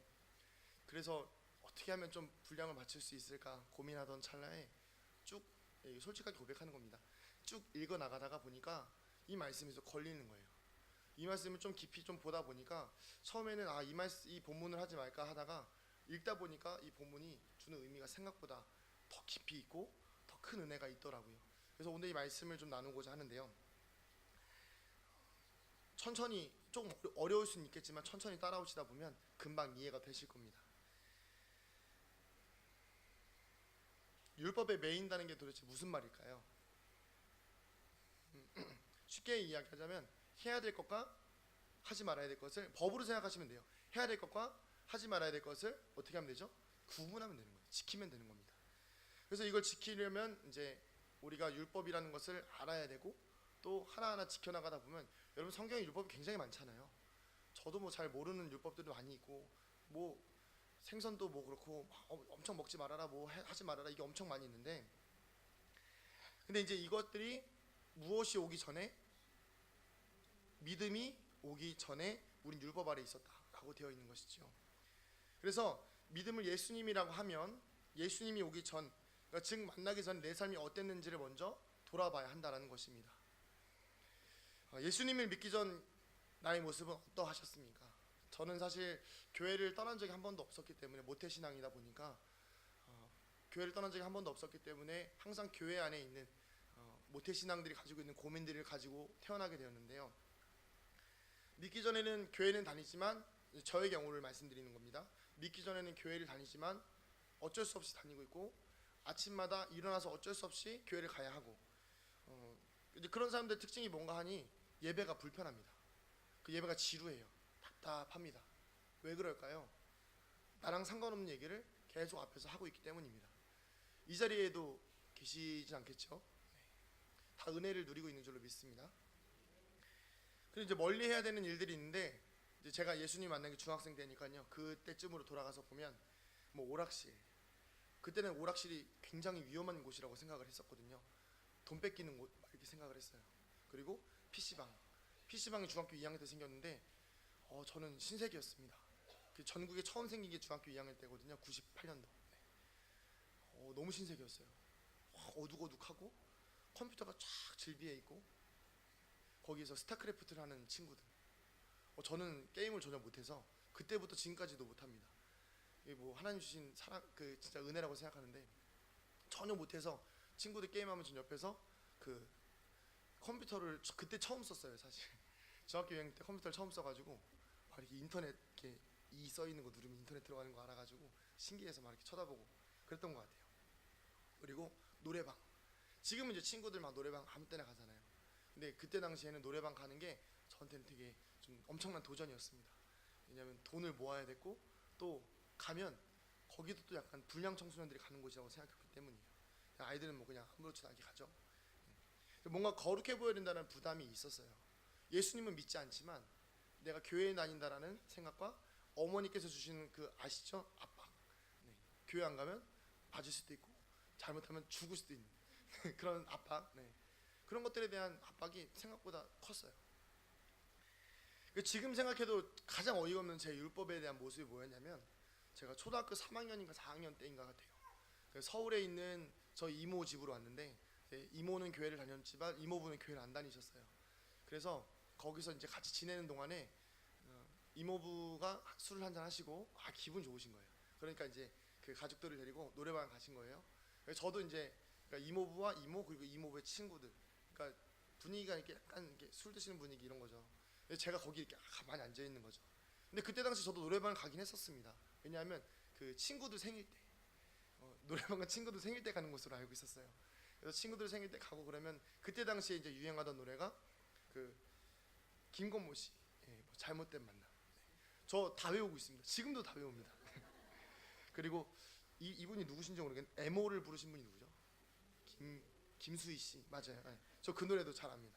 그래서 어떻게 하면 좀 분량을 맞출 수 있을까 고민하던 찰나에 쭉 솔직하게 고백하는 겁니다. 쭉 읽어 나가다가 보니까 이 말씀에서 걸리는 거예요. 이 말씀을 좀 깊이 좀 보다 보니까 처음에는 이 본문을 하지 말까 하다가 읽다 보니까 이 본문이 주는 의미가 생각보다 더 깊이 있고 더 큰 은혜가 있더라고요. 그래서 오늘 이 말씀을 좀 나누고자 하는데요. 천천히 좀 어려울 수는 있겠지만 천천히 따라오시다 보면 금방 이해가 되실 겁니다. 율법에 매인다는 게 도대체 무슨 말일까요? 쉽게 이야기하자면 해야 될 것과 하지 말아야 될 것을 법으로 생각하시면 돼요. 해야 될 것과 하지 말아야 될 것을 어떻게 하면 되죠? 구분하면 되는 거예요. 지키면 되는 겁니다. 그래서 이걸 지키려면 이제 우리가 율법이라는 것을 알아야 되고 또 하나하나 지켜나가다 보면 여러분 성경에 율법이 굉장히 많잖아요. 저도 뭐 잘 모르는 율법들도 많이 있고 뭐 생선도 뭐 그렇고 엄청 먹지 말아라 뭐 하지 말아라 이게 엄청 많이 있는데 근데 이제 이것들이 무엇이 오기 전에 믿음이 오기 전에 우린 율법 아래 있었다라고 되어 있는 것이죠. 그래서 믿음을 예수님이라고 하면 예수님이 오기 전 그러니까 즉 만나기 전 내 삶이 어땠는지를 먼저 돌아봐야 한다는 것입니다. 예수님을 믿기 전 나의 모습은 어떠하셨습니까? 저는 사실 교회를 떠난 적이 한 번도 없었기 때문에 모태신앙이다 보니까 교회를 떠난 적이 한 번도 없었기 때문에 항상 교회 안에 있는 모태신앙들이 가지고 있는 고민들을 가지고 태어나게 되었는데요. 믿기 전에는 교회는 다니지만 저의 경우를 말씀드리는 겁니다. 믿기 전에는 교회를 다니지만 어쩔 수 없이 다니고 있고 아침마다 일어나서 어쩔 수 없이 교회를 가야 하고 이제 그런 사람들의 특징이 뭔가 하니 예배가 불편합니다. 그 예배가 지루해요. 답답합니다. 왜 그럴까요? 나랑 상관없는 얘기를 계속 앞에서 하고 있기 때문입니다. 이 자리에도 계시지 않겠죠? 다 은혜를 누리고 있는 줄로 믿습니다. 그리고 이제 멀리 해야 되는 일들이 있는데 이제 제가 예수님 만난 게 중학생 때니까요. 그때쯤으로 돌아가서 보면 뭐 오락실 그때는 오락실이 굉장히 위험한 곳이라고 생각을 했었거든요. 돈 뺏기는 곳 이렇게 생각을 했어요. 그리고 PC방이 중학교 2학년 때 생겼는데 저는 신세계였습니다. 그 전국에 처음 생긴 게 중학교 2학년 때거든요. 98년도. 너무 신세계였어요. 어둑어둑하고 컴퓨터가 쫙 질비해 있고 거기에서 스타크래프트를 하는 친구들. 저는 게임을 전혀 못해서 그때부터 지금까지도 못합니다. 이게 뭐 하나님 주신 사랑 그 진짜 은혜라고 생각하는데 전혀 못해서 친구들 게임하면 전 옆에서 그 컴퓨터를 그때 처음 썼어요. 사실 중학교 2학년 때 컴퓨터를 처음 써가지고 막 이렇게 인터넷 이렇게 이 써 있는 거 누르면 인터넷 들어가는 거 알아가지고 신기해서 막 이렇게 쳐다보고 그랬던 것 같아요. 그리고 노래방. 지금은 이제 친구들 막 노래방 아무 때나 가잖아요. 근데 그때 당시에는 노래방 가는 게 저한테는 되게 좀 엄청난 도전이었습니다. 왜냐하면 돈을 모아야 됐고 또 가면 거기도 또 약간 불량 청소년들이 가는 곳이라고 생각했기 때문이에요. 아이들은 뭐 그냥 아무렇지도 않게 가죠. 뭔가 거룩해 보여야 된다는 부담이 있었어요. 예수님은 믿지 않지만 내가 교회에 다닌다라는 생각과 어머니께서 주시는 그 아시죠? 압박. 네. 교회 안 가면 맞을 수도 있고 잘못하면 죽을 수도 있는 그런 압박. 네. 그런 것들에 대한 압박이 생각보다 컸어요. 지금 생각해도 가장 어이가 없는 제 율법에 대한 모습이 뭐였냐면 제가 초등학교 3학년인가 4학년 때인가 같아요. 서울에 있는 저희 이모 집으로 왔는데 이모는 교회를 다녔지만 이모부는 교회를 안 다니셨어요. 그래서 거기서 이제 같이 지내는 동안에 이모부가 술을 한잔 하시고 기분 좋으신 거예요. 그러니까 이제 그 가족들을 데리고 노래방 가신 거예요. 저도 이제 그러니까 이모부와 이모 그리고 이모부의 친구들 그러니까 분위기가 이렇게 약간 이렇게 술 드시는 분위기 이런 거죠. 제가 거기 이렇게 가만히 앉아 있는 거죠. 근데 그때 당시 저도 노래방을 가긴 했었습니다. 왜냐하면 그 친구들 생일 때 노래방은 친구들 생일 때 가는 곳으로 알고 있었어요. 그래서 친구들 생일 때 가고 그러면 그때 당시에 이제 유행하던 노래가 그 김건모 씨 뭐 잘못된 만남. 저 다 외우고 있습니다. 지금도 다 외웁니다. 그리고 이분이 누구신지 모르겠는데 에모를 부르신 분이 누구죠? 김수희 씨 맞아요. 네. 저 그 노래도 잘 압니다.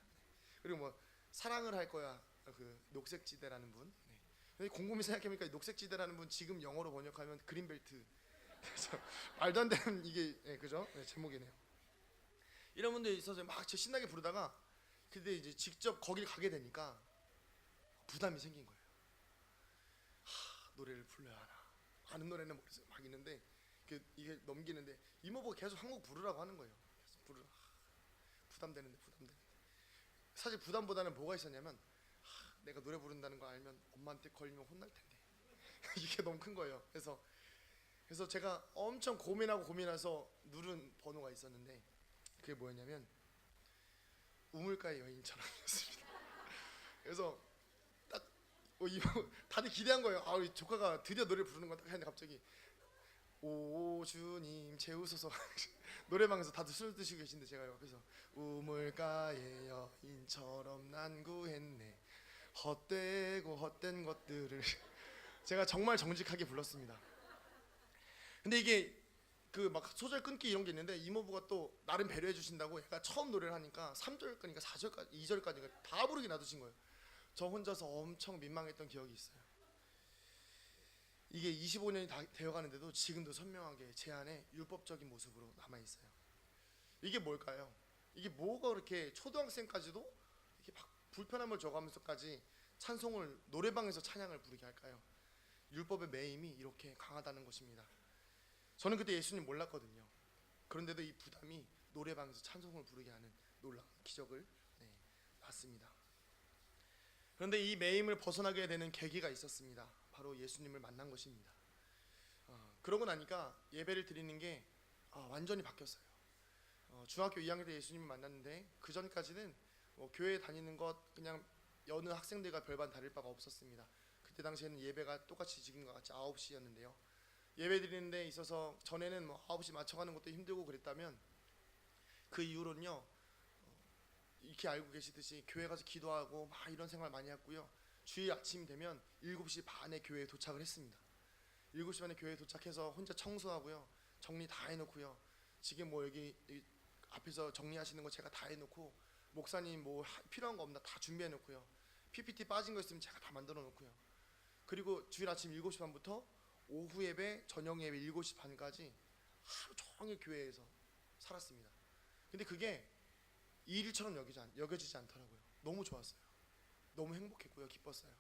그리고 뭐 사랑을 할 거야 그 녹색지대라는 분. 네. 곰곰이 생각해보니까 녹색지대라는 분 지금 영어로 번역하면 그린벨트. 그래서 말도 안 되는 이게 그죠? 네, 제목이네요. 이런 분들이 있어서 막 신나게 부르다가 근데 이제 직접 거길 가게 되니까 부담이 생긴 거예요. 노래를 불러야 하나 아는 노래는 머릿속에 막 있는데 이게 넘기는데 이모부가 계속 한 곡 부르라고 하는 거예요. 계속 부르라. 부담되는데 사실 부담보다는 뭐가 있었냐면 내가 노래 부른다는 거 알면 엄마한테 걸리면 혼날 텐데 이게 너무 큰 거예요. 그래서 제가 엄청 고민해서 누른 번호가 있었는데 그게 뭐였냐면 우물가의 여인처럼이었습니다. 그래서 딱 다들 기대한 거예요. 조카가 드디어 노래 부르는 거 딱 했는데 갑자기 오 주님 채우소서 노래방에서 다들 술 드시고 계신데 제가 옆에서 우물가의 여인처럼 난 구했네 헛되고 헛된 것들을 제가 정말 정직하게 불렀습니다. 근데 이게 그 막 소절 끊기 이런 게 있는데 이모부가 또 나름 배려해 주신다고 얘가 처음 노래를 하니까 3절까지니까 4절까지 2절까지 다 부르게 놔두신 거예요. 저 혼자서 엄청 민망했던 기억이 있어요. 이게 25년이 다 되어가는데도 지금도 선명하게 제 안에 율법적인 모습으로 남아 있어요. 이게 뭘까요? 이게 뭐가 그렇게 초등학생까지도 이렇게 막 불편함을 줘가면서까지 찬송을 노래방에서 찬양을 부르게 할까요? 율법의 매임이 이렇게 강하다는 것입니다. 저는 그때 예수님 몰랐거든요. 그런데도 이 부담이 노래방에서 찬송을 부르게 하는 놀라운 기적을 낳습니다. 그런데 이 매임을 벗어나게 되는 계기가 있었습니다. 바로 예수님을 만난 것입니다. 그러고 나니까 예배를 드리는 게 완전히 바뀌었어요. 중학교 2학년 때 예수님을 만났는데 그 전까지는 교회 다니는 것 그냥 여느 학생들과 별반 다를 바가 없었습니다. 그때 당시에는 예배가 똑같이 지금과 같이 9시였는데요. 예배 드리는 데 있어서 전에는 9시 맞춰가는 것도 힘들고 그랬다면 그 이후로는요 이렇게 알고 계시듯이 교회 가서 기도하고 막 이런 생활 많이 했고요. 주일 아침 되면 7시 반에 교회에 도착을 했습니다. 7시 반에 교회에 도착해서 혼자 청소하고요. 정리 다 해놓고요. 지금 여기 앞에서 정리하시는 거 제가 다 해놓고 목사님 필요한 거 없나 다 준비해놓고요. PPT 빠진 거 있으면 제가 다 만들어 놓고요. 그리고 주일 아침 7시 반부터 오후 예배, 저녁 예배 7시 반까지 하루 종일 교회에서 살았습니다. 근데 그게 일처럼 여겨지지 않더라고요. 너무 좋았어요. 너무 행복했고요. 기뻤어요.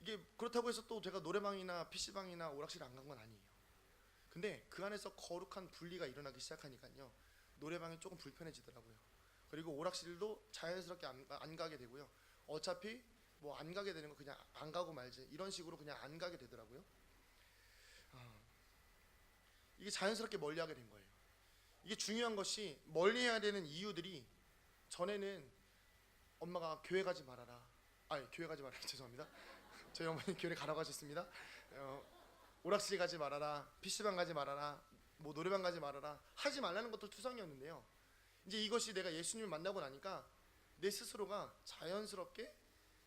이게 그렇다고 해서 또 제가 노래방이나 PC방이나 오락실 안 간 건 아니에요. 근데 그 안에서 거룩한 분리가 일어나기 시작하니까요. 노래방이 조금 불편해지더라고요. 그리고 오락실도 자연스럽게 안 가게 되고요. 어차피 안 가게 되는 거 그냥 안 가고 말지 이런 식으로 그냥 안 가게 되더라고요. 이게 자연스럽게 멀리하게 된 거예요. 이게 중요한 것이 멀리해야 되는 이유들이 전에는 엄마가 교회 가지 말아라. 교회 가지 말아라. 죄송합니다. 저희 어머니 교회 가라고 하셨습니다. 오락실 가지 말아라. PC방 가지 말아라. 노래방 가지 말아라. 하지 말라는 것도 투성이었는데요. 이제 이것이 내가 예수님을 만나고 나니까 내 스스로가 자연스럽게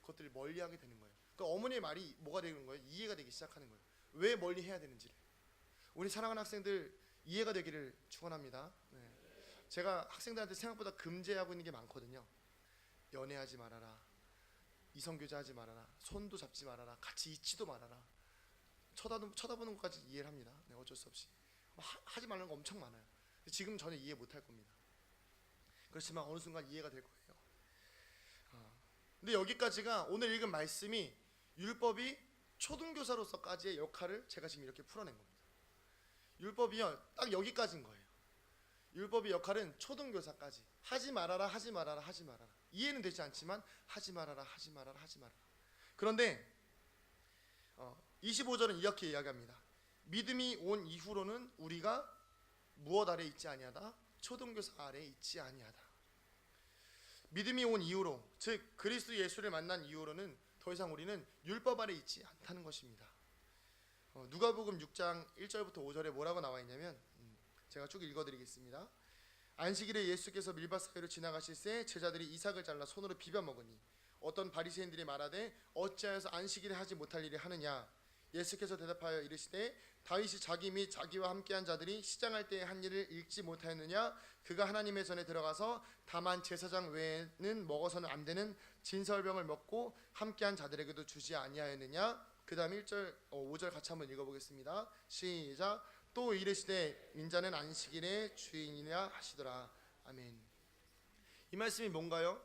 그것들을 멀리하게 되는 거예요. 그러니까 어머니의 말이 뭐가 되는 거예요? 이해가 되기 시작하는 거예요. 왜 멀리해야 되는지를. 우리 사랑하는 학생들 이해가 되기를 축원합니다. 제가 학생들한테 생각보다 금제하고 있는 게 많거든요. 연애하지 말아라. 이성교제하지 말아라. 손도 잡지 말아라. 같이 있지도 말아라. 쳐다보는 것까지 이해를 합니다. 어쩔 수 없이 하지 말라는 거 엄청 많아요. 지금 저는 이해 못할 겁니다. 그렇지만 어느 순간 이해가 될 거예요. 근데 여기까지가 오늘 읽은 말씀이 율법이 초등교사로서까지의 역할을 제가 지금 이렇게 풀어낸 겁니다. 율법이요 딱 여기까지인 거예요. 율법의 역할은 초등교사까지 하지 말아라 하지 말아라 하지 말아라. 이해는 되지 않지만 하지 말아라 하지 말아라 하지 말아라. 그런데 25절은 이렇게 이야기합니다. 믿음이 온 이후로는 우리가 무엇 아래 있지 아니하다? 초등교사 아래 있지 아니하다. 믿음이 온 이후로, 즉 그리스도 예수를 만난 이후로는 더 이상 우리는 율법 아래 있지 않다는 것입니다. 누가복음 6장 1절부터 5절에 뭐라고 나와 있냐면 제가 쭉 읽어드리겠습니다. 안식일에 예수께서 밀밭 사이로 지나가실새 제자들이 이삭을 잘라 손으로 비벼 먹으니 어떤 바리새인들이 말하되 어찌하여서 안식일에 하지 못할 일을 하느냐. 예수께서 대답하여 이르시되 다윗이 자기 및 자기와 함께한 자들이 시장할 때에 한 일을 읽지 못하였느냐. 그가 하나님의 전에 들어가서 다만 제사장 외에는 먹어서는 안 되는 진설병을 먹고 함께한 자들에게도 주지 아니하였느냐. 그 다음 5절 같이 한번 읽어보겠습니다. 시작. 또 이르시되 인자는 안식일의 주인이라 하시더라. 아멘. 이 말씀이 뭔가요?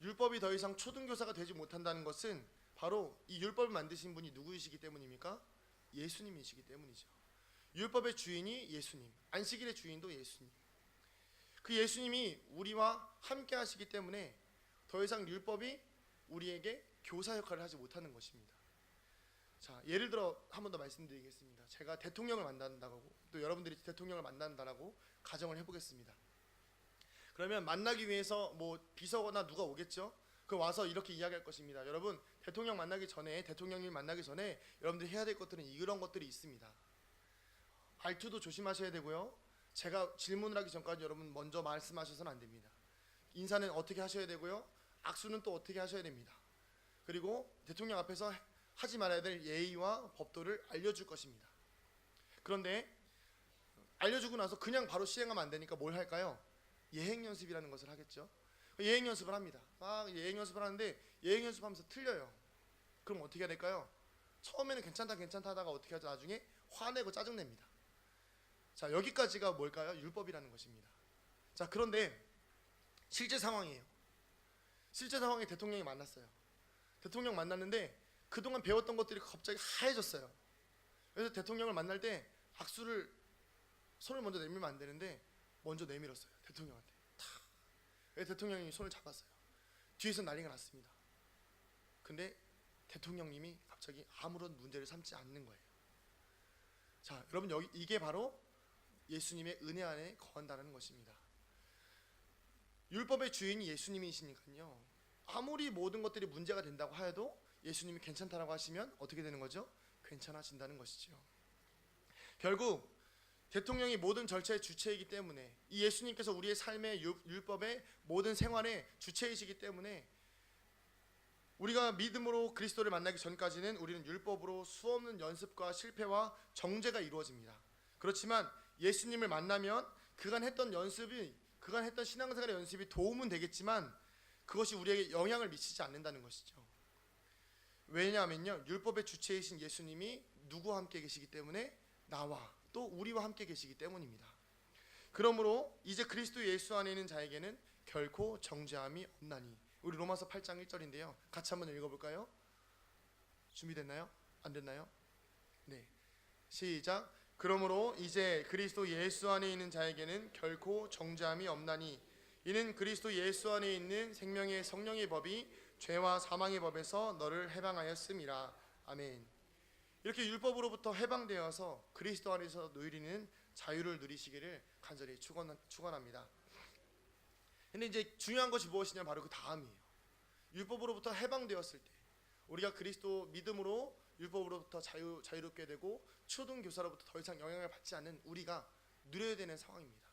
율법이 더 이상 초등교사가 되지 못한다는 것은 바로 이 율법을 만드신 분이 누구이시기 때문입니까? 예수님이시기 때문이죠. 율법의 주인이 예수님, 안식일의 주인도 예수님. 그 예수님이 우리와 함께 하시기 때문에 더 이상 율법이 우리에게 교사 역할을 하지 못하는 것입니다. 자, 예를 들어 한 번 더 말씀드리겠습니다. 제가 대통령을 만난다고, 또 여러분들이 대통령을 만난다라고 가정을 해보겠습니다. 그러면 만나기 위해서 비서거나 누가 오겠죠? 그 와서 이렇게 이야기할 것입니다. 여러분, 대통령님 만나기 전에 여러분들이 해야 될 것들은 이런 것들이 있습니다. 말투도 조심하셔야 되고요. 제가 질문을 하기 전까지 여러분 먼저 말씀하셔서는 안 됩니다. 인사는 어떻게 하셔야 되고요. 악수는 또 어떻게 하셔야 됩니다. 그리고 대통령 앞에서 하지 말아야 될 예의와 법도를 알려줄 것입니다. 그런데 알려주고 나서 그냥 바로 시행하면 안 되니까 뭘 할까요? 예행 연습이라는 것을 하겠죠. 예행 연습을 합니다. 예행 연습을 하는데 예행 연습하면서 틀려요. 그럼 어떻게 해야 될까요? 처음에는 괜찮다 하다가 어떻게 하죠? 나중에 화내고 짜증냅니다. 자, 여기까지가 뭘까요? 율법이라는 것입니다. 자, 그런데 실제 상황이에요. 실제 상황에 대통령이 만났어요. 대통령 만났는데 그동안 배웠던 것들이 갑자기 하얘졌어요. 그래서 대통령을 만날 때 손을 먼저 내밀면 안 되는데 먼저 내밀었어요. 대통령한테 탁. 그래서 대통령이 손을 잡았어요. 뒤에서 난리가 났습니다. 근데 대통령님이 갑자기 아무런 문제를 삼지 않는 거예요. 자, 여러분, 이게 바로 예수님의 은혜 안에 거한다는 것입니다. 율법의 주인이 예수님이시니까요. 아무리 모든 것들이 문제가 된다고 하여도 예수님이 괜찮다라고 하시면 어떻게 되는 거죠? 괜찮아진다는 것이죠. 결국 대통령이 모든 절차의 주체이기 때문에, 이 예수님께서 우리의 삶의 율법의 모든 생활의 주체이시기 때문에, 우리가 믿음으로 그리스도를 만나기 전까지는 우리는 율법으로 수없는 연습과 실패와 정죄가 이루어집니다. 그렇지만 예수님을 만나면 그간 했던 신앙생활의 연습이 도움은 되겠지만 그것이 우리에게 영향을 미치지 않는다는 것이죠. 왜냐하면요, 율법의 주체이신 예수님이 누구와 함께 계시기 때문에, 나와 또 우리와 함께 계시기 때문입니다. 그러므로 이제 그리스도 예수 안에 있는 자에게는 결코 정죄함이 없나니. 우리 로마서 8장 1절인데요. 같이 한번 읽어볼까요? 준비됐나요? 안 됐나요? 네, 시작. 그러므로 이제 그리스도 예수 안에 있는 자에게는 결코 정죄함이 없나니 이는 그리스도 예수 안에 있는 생명의 성령의 법이 죄와 사망의 법에서 너를 해방하였음이라. 아멘. 이렇게 율법으로부터 해방되어서 그리스도 안에서 누리는 자유를 누리시기를 간절히 축원합니다. 근데 이제 중요한 것이 무엇이냐, 바로 그 다음이에요. 율법으로부터 해방되었을 때 우리가 그리스도 믿음으로 율법으로부터 자유롭게 되고 초등교사로부터 더 이상 영향을 받지 않는 우리가 누려야 되는 상황입니다.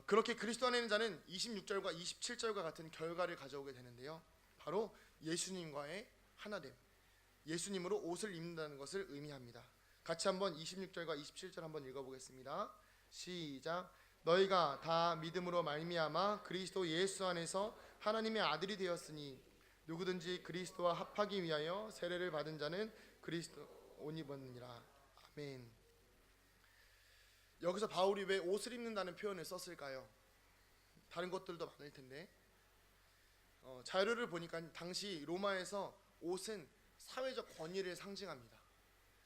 그렇게 그리스도 안에 있는 자는 26절과 27절과 같은 결과를 가져오게 되는데요. 바로 예수님과의 하나됨, 예수님으로 옷을 입는다는 것을 의미합니다. 같이 한번 26절과 27절 한번 읽어보겠습니다. 시작. 너희가 다 믿음으로 말미암아 그리스도 예수 안에서 하나님의 아들이 되었으니 누구든지 그리스도와 합하기 위하여 세례를 받은 자는 그리스도 옷 입었느니라. 아멘. 여기서 바울이 왜 옷을 입는다는 표현을 썼을까요? 다른 것들도 많을 텐데 자료를 보니까 당시 로마에서 옷은 사회적 권위를 상징합니다.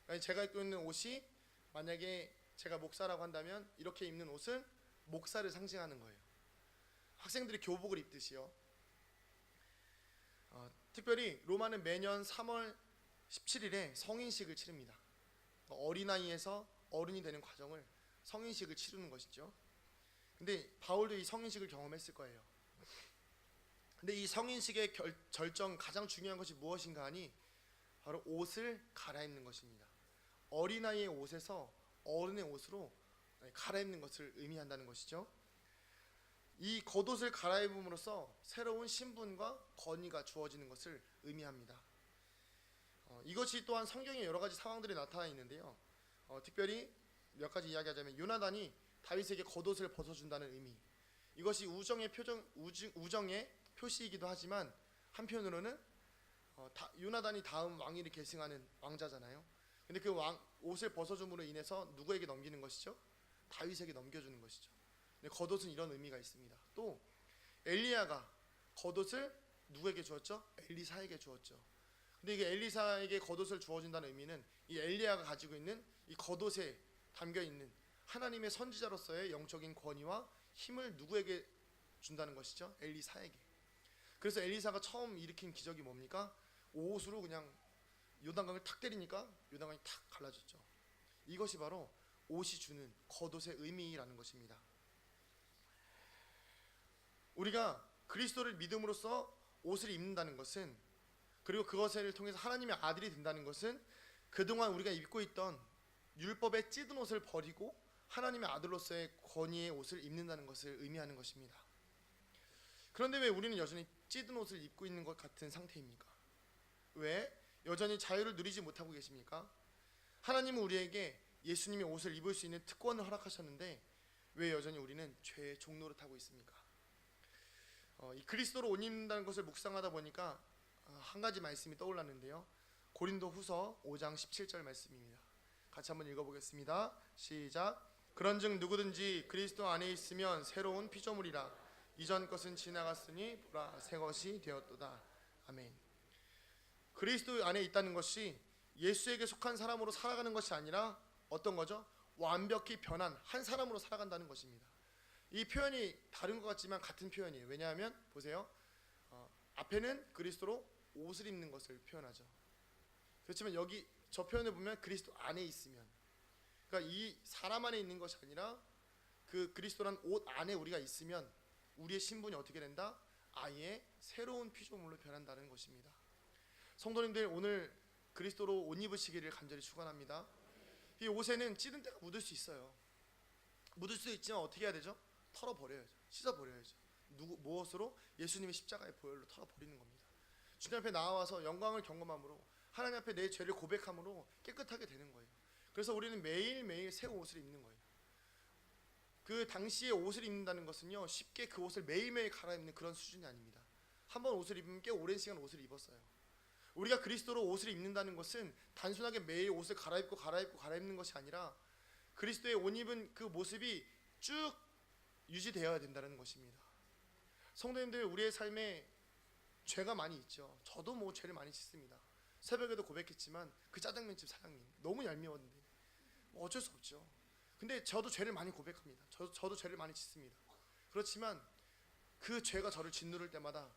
그러니까 제가 입고 있는 옷이, 만약에 제가 목사라고 한다면 이렇게 입는 옷은 목사를 상징하는 거예요. 학생들이 교복을 입듯이요. 특별히 로마는 매년 3월 17일에 성인식을 치릅니다. 어린아이에서 어른이 되는 과정을 성인식을 치르는 것이죠. 근데 바울도 이 성인식을 경험했을 거예요. 근데 이 성인식의 절정, 가장 중요한 것이 무엇인가 하니 바로 옷을 갈아입는 것입니다. 어린아이의 옷에서 어른의 옷으로 갈아입는 것을 의미한다는 것이죠. 이 겉옷을 갈아입음으로써 새로운 신분과 권위가 주어지는 것을 의미합니다. 이것이 또한 성경에 여러 가지 상황들이 나타나 있는데요. 특별히 몇 가지 이야기하자면 요나단이 다윗에게 겉옷을 벗어준다는 의미, 이것이 우정의 표시이기도 하지만 한편으로는 요나단이 다음 왕위를 계승하는 왕자잖아요. 근데 그 옷을 벗어줌으로 인해서 누구에게 넘기는 것이죠? 다윗에게 넘겨주는 것이죠. 근데 겉옷은 이런 의미가 있습니다. 또 엘리야가 겉옷을 누구에게 주었죠? 엘리사에게 주었죠. 근데 이게 엘리사에게 겉옷을 주어준다는 의미는 이 엘리야가 가지고 있는 이 겉옷에 담겨 있는 하나님의 선지자로서의 영적인 권위와 힘을 누구에게 준다는 것이죠? 엘리사에게. 그래서 엘리사가 처음 일으킨 기적이 뭡니까? 옷으로 그냥 요단강을 탁 때리니까 요단강이 탁 갈라졌죠. 이것이 바로 옷이 주는 겉옷의 의미라는 것입니다. 우리가 그리스도를 믿음으로써 옷을 입는다는 것은, 그리고 그것을 통해서 하나님의 아들이 된다는 것은 그동안 우리가 입고 있던 율법의 찌든 옷을 버리고 하나님의 아들로서의 권위의 옷을 입는다는 것을 의미하는 것입니다. 그런데 왜 우리는 여전히 찌든 옷을 입고 있는 것 같은 상태입니까? 왜 여전히 자유를 누리지 못하고 계십니까? 하나님은 우리에게 예수님의 옷을 입을 수 있는 특권을 허락하셨는데 왜 여전히 우리는 죄의 종노릇 하고 있습니까? 이 그리스도로 옷 입는다는 것을 묵상하다 보니까 한 가지 말씀이 떠올랐는데요. 고린도후서 5장 17절 말씀입니다. 같이 한번 읽어보겠습니다. 시작. 그런즉 누구든지 그리스도 안에 있으면 새로운 피조물이라 이전 것은 지나갔으니 보라 새 것이 되었도다. 아멘. 그리스도 안에 있다는 것이 예수에게 속한 사람으로 살아가는 것이 아니라 어떤 거죠? 완벽히 변한 한 사람으로 살아간다는 것입니다. 이 표현이 다른 것 같지만 같은 표현이에요. 왜냐하면 보세요. 앞에는 그리스도로 옷을 입는 것을 표현하죠. 그렇지만 여기 저 표현을 보면 그리스도 안에 있으면, 그러니까 이 사람 안에 있는 것이 아니라 그 그리스도란 옷 안에 우리가 있으면 우리의 신분이 어떻게 된다? 아예 새로운 피조물로 변한다는 것입니다. 성도님들, 오늘 그리스도로 옷 입으시기를 간절히 축원합니다. 이 옷에는 찌든 때가 묻을 수 있어요. 묻을 수 있지만 어떻게 해야 되죠? 털어버려야죠. 씻어버려야죠. 무엇으로? 예수님의 십자가의 보혈로 털어버리는 겁니다. 주님 앞에 나와서 영광을 경험함으로 하나님 앞에 내 죄를 고백함으로 깨끗하게 되는 거예요. 그래서 우리는 매일매일 새 옷을 입는 거예요. 그 당시에 옷을 입는다는 것은요, 쉽게 그 옷을 매일매일 갈아입는 그런 수준이 아닙니다. 한번 옷을 입으면 꽤 오랜 시간 옷을 입었어요. 우리가 그리스도로 옷을 입는다는 것은 단순하게 매일 옷을 갈아입는 것이 아니라 그리스도의 옷 입은 그 모습이 쭉 유지되어야 된다는 것입니다. 성도님들, 우리의 삶에 죄가 많이 있죠. 저도 뭐 죄를 많이 짓습니다. 새벽에도 고백했지만 그 짜장면집 사장님 너무 얄미웠는데 뭐 어쩔 수 없죠. 근데 저도 죄를 많이 고백합니다. 저도 죄를 많이 짓습니다. 그렇지만 그 죄가 저를 짓누를 때마다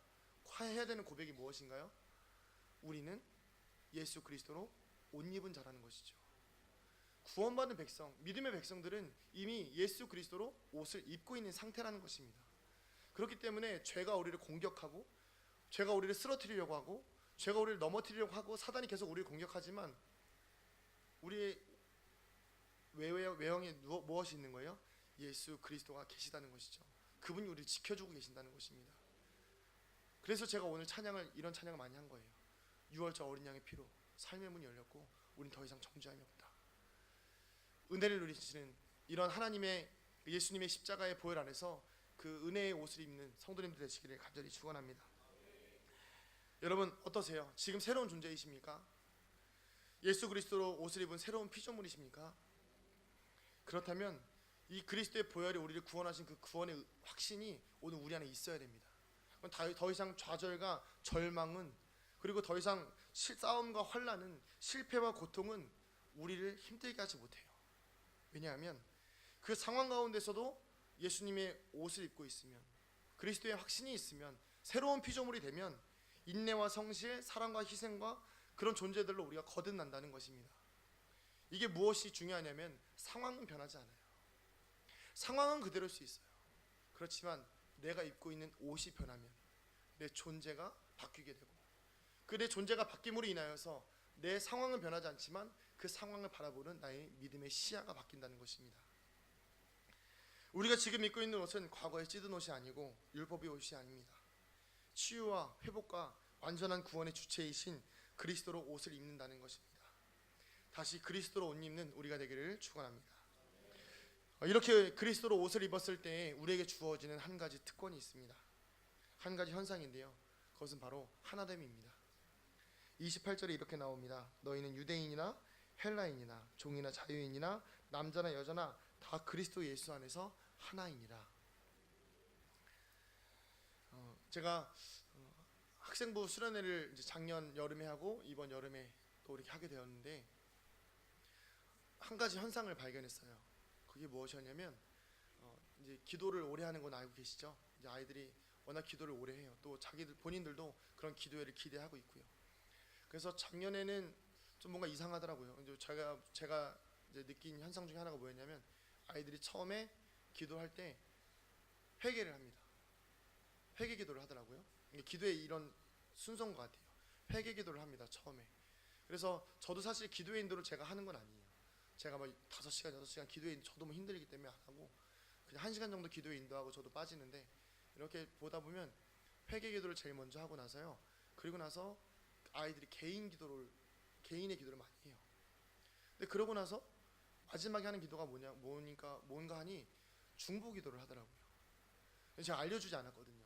해야 되는 고백이 무엇인가요? 우리는 예수 그리스도로 옷 입은 자라는 것이죠. 구원받은 백성, 믿음의 백성들은 이미 예수 그리스도로 옷을 입고 있는 상태라는 것입니다. 그렇기 때문에 죄가 우리를 공격하고 죄가 우리를 쓰러뜨리려고 하고 죄가 우리를 넘어뜨리려고 하고 사단이 계속 우리를 공격하지만 우리의 외형에 무엇이 있는 거예요? 예수 그리스도가 계시다는 것이죠. 그분이 우리를 지켜주고 계신다는 것입니다. 그래서 제가 오늘 이런 찬양을 많이 한 거예요. 6월절 어린 양의 피로 삶의 문이 열렸고 우린 더 이상 정죄함이 없다. 은혜를 누리시는 이런 하나님의 예수님의 십자가의 보혈 안에서 그 은혜의 옷을 입는 성도님들 되시기를 간절히 축원합니다. 여러분 어떠세요? 지금 새로운 존재이십니까? 예수 그리스도로 옷을 입은 새로운 피조물이십니까? 그렇다면 이 그리스도의 보혈이 우리를 구원하신 그 구원의 확신이 오늘 우리 안에 있어야 됩니다. 더 이상 좌절과 절망은, 그리고 더 이상 싸움과 환난은, 실패와 고통은 우리를 힘들게 하지 못해요. 왜냐하면 그 상황 가운데서도 예수님의 옷을 입고 있으면, 그리스도의 확신이 있으면, 새로운 피조물이 되면 인내와 성실, 사랑과 희생과 그런 존재들로 우리가 거듭난다는 것입니다. 이게 무엇이 중요하냐면 상황은 변하지 않아요. 상황은 그대로일 수 있어요. 그렇지만 내가 입고 있는 옷이 변하면 내 존재가 바뀌게 되고, 그 내 존재가 바뀜으로 인하여서 내 상황은 변하지 않지만 그 상황을 바라보는 나의 믿음의 시야가 바뀐다는 것입니다. 우리가 지금 입고 있는 옷은 과거에 찌든 옷이 아니고 율법의 옷이 아닙니다. 치유와 회복과 완전한 구원의 주체이신 그리스도로 옷을 입는다는 것입니다. 다시 그리스도로 옷 입는 우리가 되기를 축원합니다. 이렇게 그리스도로 옷을 입었을 때 우리에게 주어지는 한 가지 특권이 있습니다. 한 가지 현상인데요, 그것은 바로 하나됨입니다. 28절에 이렇게 나옵니다. 너희는 유대인이나 헬라인이나 종이나 자유인이나 남자나 여자나 다 그리스도 예수 안에서 하나이니라. 제가 학생부 수련회를 이제 작년 여름에 하고 이번 여름에 또 이렇게 하게 되었는데 한 가지 현상을 발견했어요. 그게 무엇이었냐면 이제 기도를 오래 하는 건 알고 계시죠? 이제 아이들이 워낙 기도를 오래 해요. 또 자기들 본인들도 그런 기도회를 기대하고 있고요. 그래서 작년에는 좀 뭔가 이상하더라고요. 이제 제가 이제 느낀 현상 중에 하나가 뭐였냐면 아이들이 처음에 기도할 때 회개를 합니다. 회개 기도를 하더라고요. 기도의 이런 순서인 것 같아요. 회개 기도를 합니다, 처음에. 그래서 저도 사실 기도의 인도를 제가 하는 건 아니에요. 제가 막 5시간, 6시간 기도에 저도 뭐 힘들기 때문에 안 하고 그냥 1시간 정도 기도에 인도하고 저도 빠지는데, 이렇게 보다 보면 회개 기도를 제일 먼저 하고 나서요. 그리고 나서 아이들이 개인의 기도를 많이 해요. 근데 그러고 나서 마지막에 하는 기도가 뭔가 하니 중보 기도를 하더라고요. 제가 알려주지 않았거든요.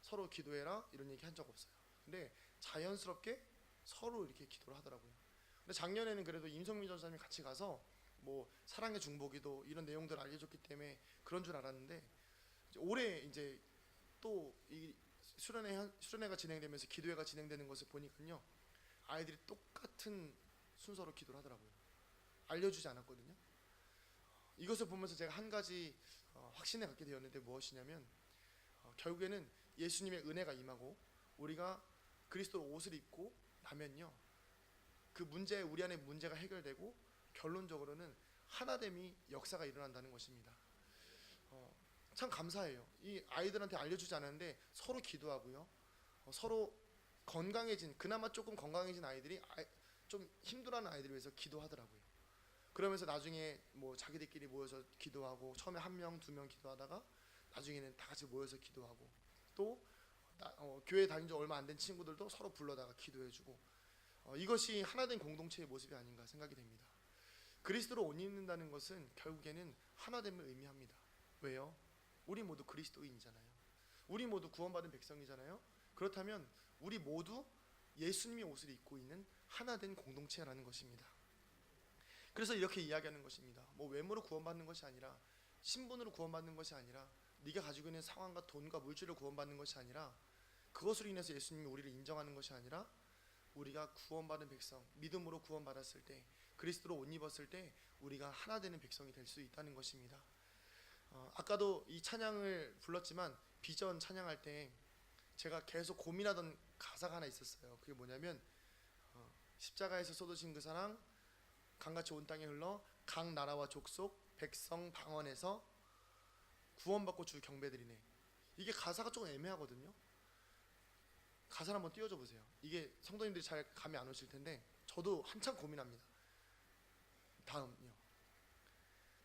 서로 기도해라 이런 얘기 한 적 없어요. 근데 자연스럽게 서로 이렇게 기도를 하더라고요. 근데 작년에는 그래도 임성민 전사님이 같이 가서 뭐 사랑의 중보기도 이런 내용들을 알려줬기 때문에 그런 줄 알았는데, 올해 이제 또 이 수련회가 진행되면서 기도회가 진행되는 것을 보니까요, 아이들이 똑같은 순서로 기도를 하더라고요. 알려주지 않았거든요. 이것을 보면서 제가 한 가지 확신을 갖게 되었는데, 무엇이냐면 결국에는 예수님의 은혜가 임하고 우리가 그리스도 옷을 입고 나면요, 그 우리 안에 문제가 해결되고 결론적으로는 하나됨이 역사가 일어난다는 것입니다. 참 감사해요. 이 아이들한테 알려주지 않았는데 서로 기도하고요, 서로 그나마 조금 건강해진 아이들이 좀 힘들어하는 아이들을 위해서 기도하더라고요. 그러면서 나중에 뭐 자기들끼리 모여서 기도하고, 처음에 1명, 2명 기도하다가 나중에는 다 같이 모여서 기도하고, 또 교회 다닌 지 얼마 안 된 친구들도 서로 불러다가 기도해주고, 이것이 하나된 공동체의 모습이 아닌가 생각이 됩니다. 그리스도로 옷 입는다는 것은 결국에는 하나됨을 의미합니다. 왜요? 우리 모두 그리스도인이잖아요. 우리 모두 구원받은 백성이잖아요. 그렇다면 우리 모두 예수님의 옷을 입고 있는 하나된 공동체라는 것입니다. 그래서 이렇게 이야기하는 것입니다. 뭐 외모로 구원받는 것이 아니라, 신분으로 구원받는 것이 아니라, 네가 가지고 있는 상황과 돈과 물질로 구원받는 것이 아니라, 그것으로 인해서 예수님이 우리를 인정하는 것이 아니라, 우리가 구원받은 백성, 믿음으로 구원받았을 때, 그리스도로 옷 입었을 때 우리가 하나 되는 백성이 될 수 있다는 것입니다. 아까도 이 찬양을 불렀지만 비전 찬양할 때 제가 계속 고민하던 가사가 하나 있었어요. 그게 뭐냐면 십자가에서 쏟으신 그 사랑 강같이 온 땅에 흘러 각 나라와 족속 백성 방언에서 구원받고 주 경배드리네. 이게 가사가 조금 애매하거든요. 가사를 한번 띄워줘 보세요. 이게 성도님들이 잘 감이 안 오실 텐데 저도 한참 고민합니다. 다음요.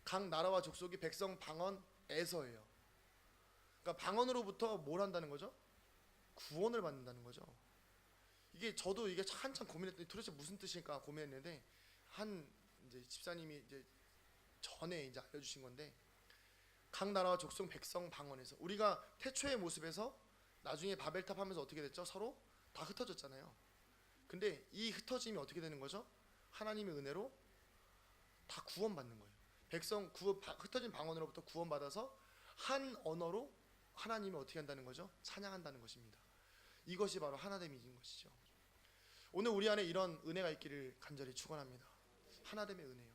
각 나라와 족속이 백성 방언에서예요. 그러니까 방언으로부터 뭘 한다는 거죠? 구원을 받는다는 거죠. 저도 이게 한참 고민했더니 도대체 무슨 뜻일까 고민했는데, 한 이제 집사님이 이제 전에 이제 알려주신 건데, 각 나라와 족속 백성 방언에서, 우리가 태초의 모습에서 나중에 바벨탑 하면서 어떻게 됐죠? 서로 다 흩어졌잖아요. 근데 이 흩어짐이 어떻게 되는 거죠? 하나님의 은혜로 다 구원받는 거예요. 흩어진 방언으로부터 구원받아서 한 언어로 하나님을 어떻게 한다는 거죠? 찬양한다는 것입니다. 이것이 바로 하나됨인 것이죠. 오늘 우리 안에 이런 은혜가 있기를 간절히 축원합니다. 하나됨의 은혜요.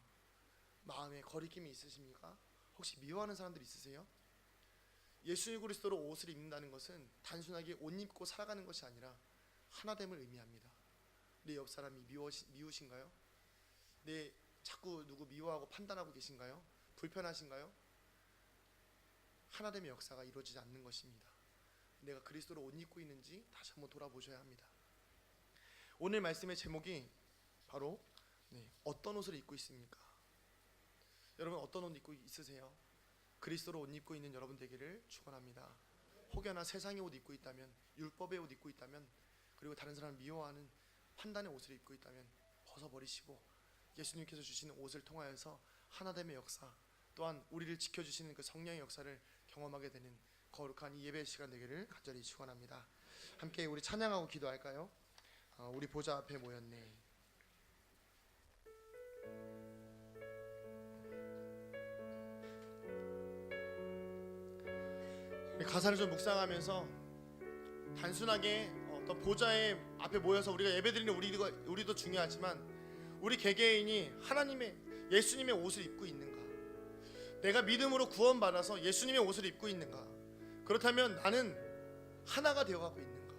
마음에 거리낌이 있으십니까? 혹시 미워하는 사람들 있으세요? 예수 그리스도로 옷을 입는다는 것은 단순하게 옷 입고 살아가는 것이 아니라 하나됨을 의미합니다. 내 옆 사람이 미우신가요? 자꾸 누구 미워하고 판단하고 계신가요? 불편하신가요? 하나됨의 역사가 이루어지지 않는 것입니다. 내가 그리스도로 옷 입고 있는지 다시 한번 돌아보셔야 합니다. 오늘 말씀의 제목이 바로 어떤 옷을 입고 있습니까? 여러분 어떤 옷 입고 있으세요? 그리스도로 옷 입고 있는 여러분 되기를 축원합니다. 혹여나 세상의 옷 입고 있다면, 율법의 옷 입고 있다면, 그리고 다른 사람을 미워하는 판단의 옷을 입고 있다면 벗어버리시고 예수님께서 주시는 옷을 통하여서 하나됨의 역사, 또한 우리를 지켜주시는 그 성령의 역사를 경험하게 되는 거룩한 이 예배 시간 되기를 간절히 축원합니다. 함께 우리 찬양하고 기도할까요? 우리 보좌 앞에 모였네. 가사를 좀 묵상하면서 단순하게 어떤 보좌의 앞에 모여서 우리가 예배드리는 우리도 중요하지만, 우리 개개인이 예수님의 옷을 입고 있는가? 내가 믿음으로 구원받아서 예수님의 옷을 입고 있는가? 그렇다면 나는 하나가 되어가고 있는가?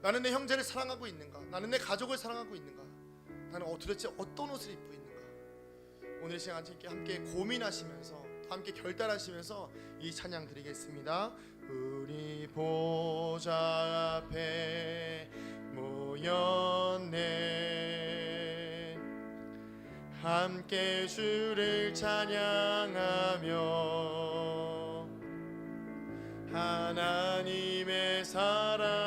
나는 내 형제를 사랑하고 있는가? 나는 내 가족을 사랑하고 있는가? 나는 도대체 어떤 옷을 입고 있는가? 오늘 시간 함께 고민하시면서, 함께 결단하시면서 이 찬양 드리겠습니다. 우리 보좌 앞에 모였네. 함께 주를 찬양하며 하나님의 사랑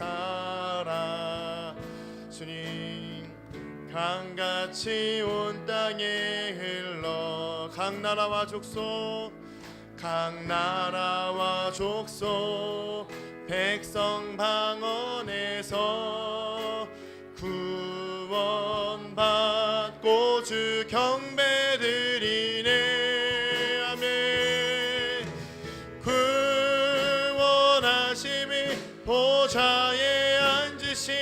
살아. 주님 강같이 온 땅에 흘러 각 나라와 족속 백성 방언에서 구원받고 주 경배드리네. 아멘. 구원하심이 보좌에 앉으신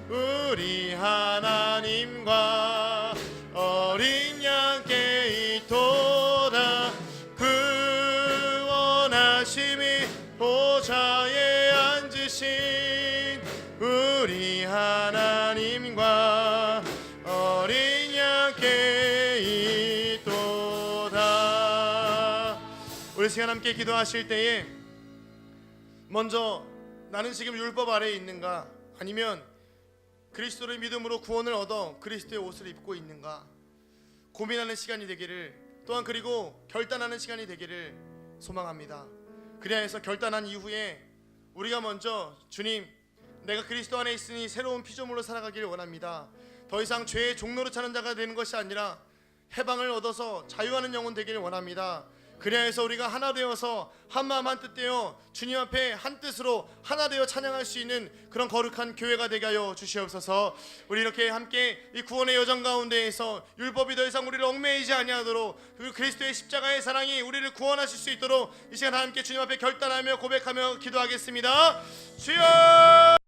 우리 하나님과 어린 양께 있도다. 구원하심이 보좌에 앉으신 우리 하나님과 어린 양께 있도다. 우리 시간 함께 기도하실 때에 먼저 나는 지금 율법 아래에 있는가, 아니면 그리스도를 믿음으로 구원을 얻어 그리스도의 옷을 입고 있는가 고민하는 시간이 되기를, 또한 그리고 결단하는 시간이 되기를 소망합니다. 그래야 해서 결단한 이후에 우리가 먼저 주님, 내가 그리스도 안에 있으니 새로운 피조물로 살아가기를 원합니다. 더 이상 죄의 종로로 차는 자가 되는 것이 아니라 해방을 얻어서 자유하는 영혼 되기를 원합니다. 그래야 해서 우리가 하나 되어서 한마음 한뜻 되어 주님 앞에 한 뜻으로 하나 되어 찬양할 수 있는 그런 거룩한 교회가 되게 하여 주시옵소서. 우리 이렇게 함께 이 구원의 여정 가운데에서 율법이 더 이상 우리를 얽매이지 아니하도록, 그리고 그리스도의 십자가의 사랑이 우리를 구원하실 수 있도록 이 시간 함께 주님 앞에 결단하며 고백하며 기도하겠습니다. 주여!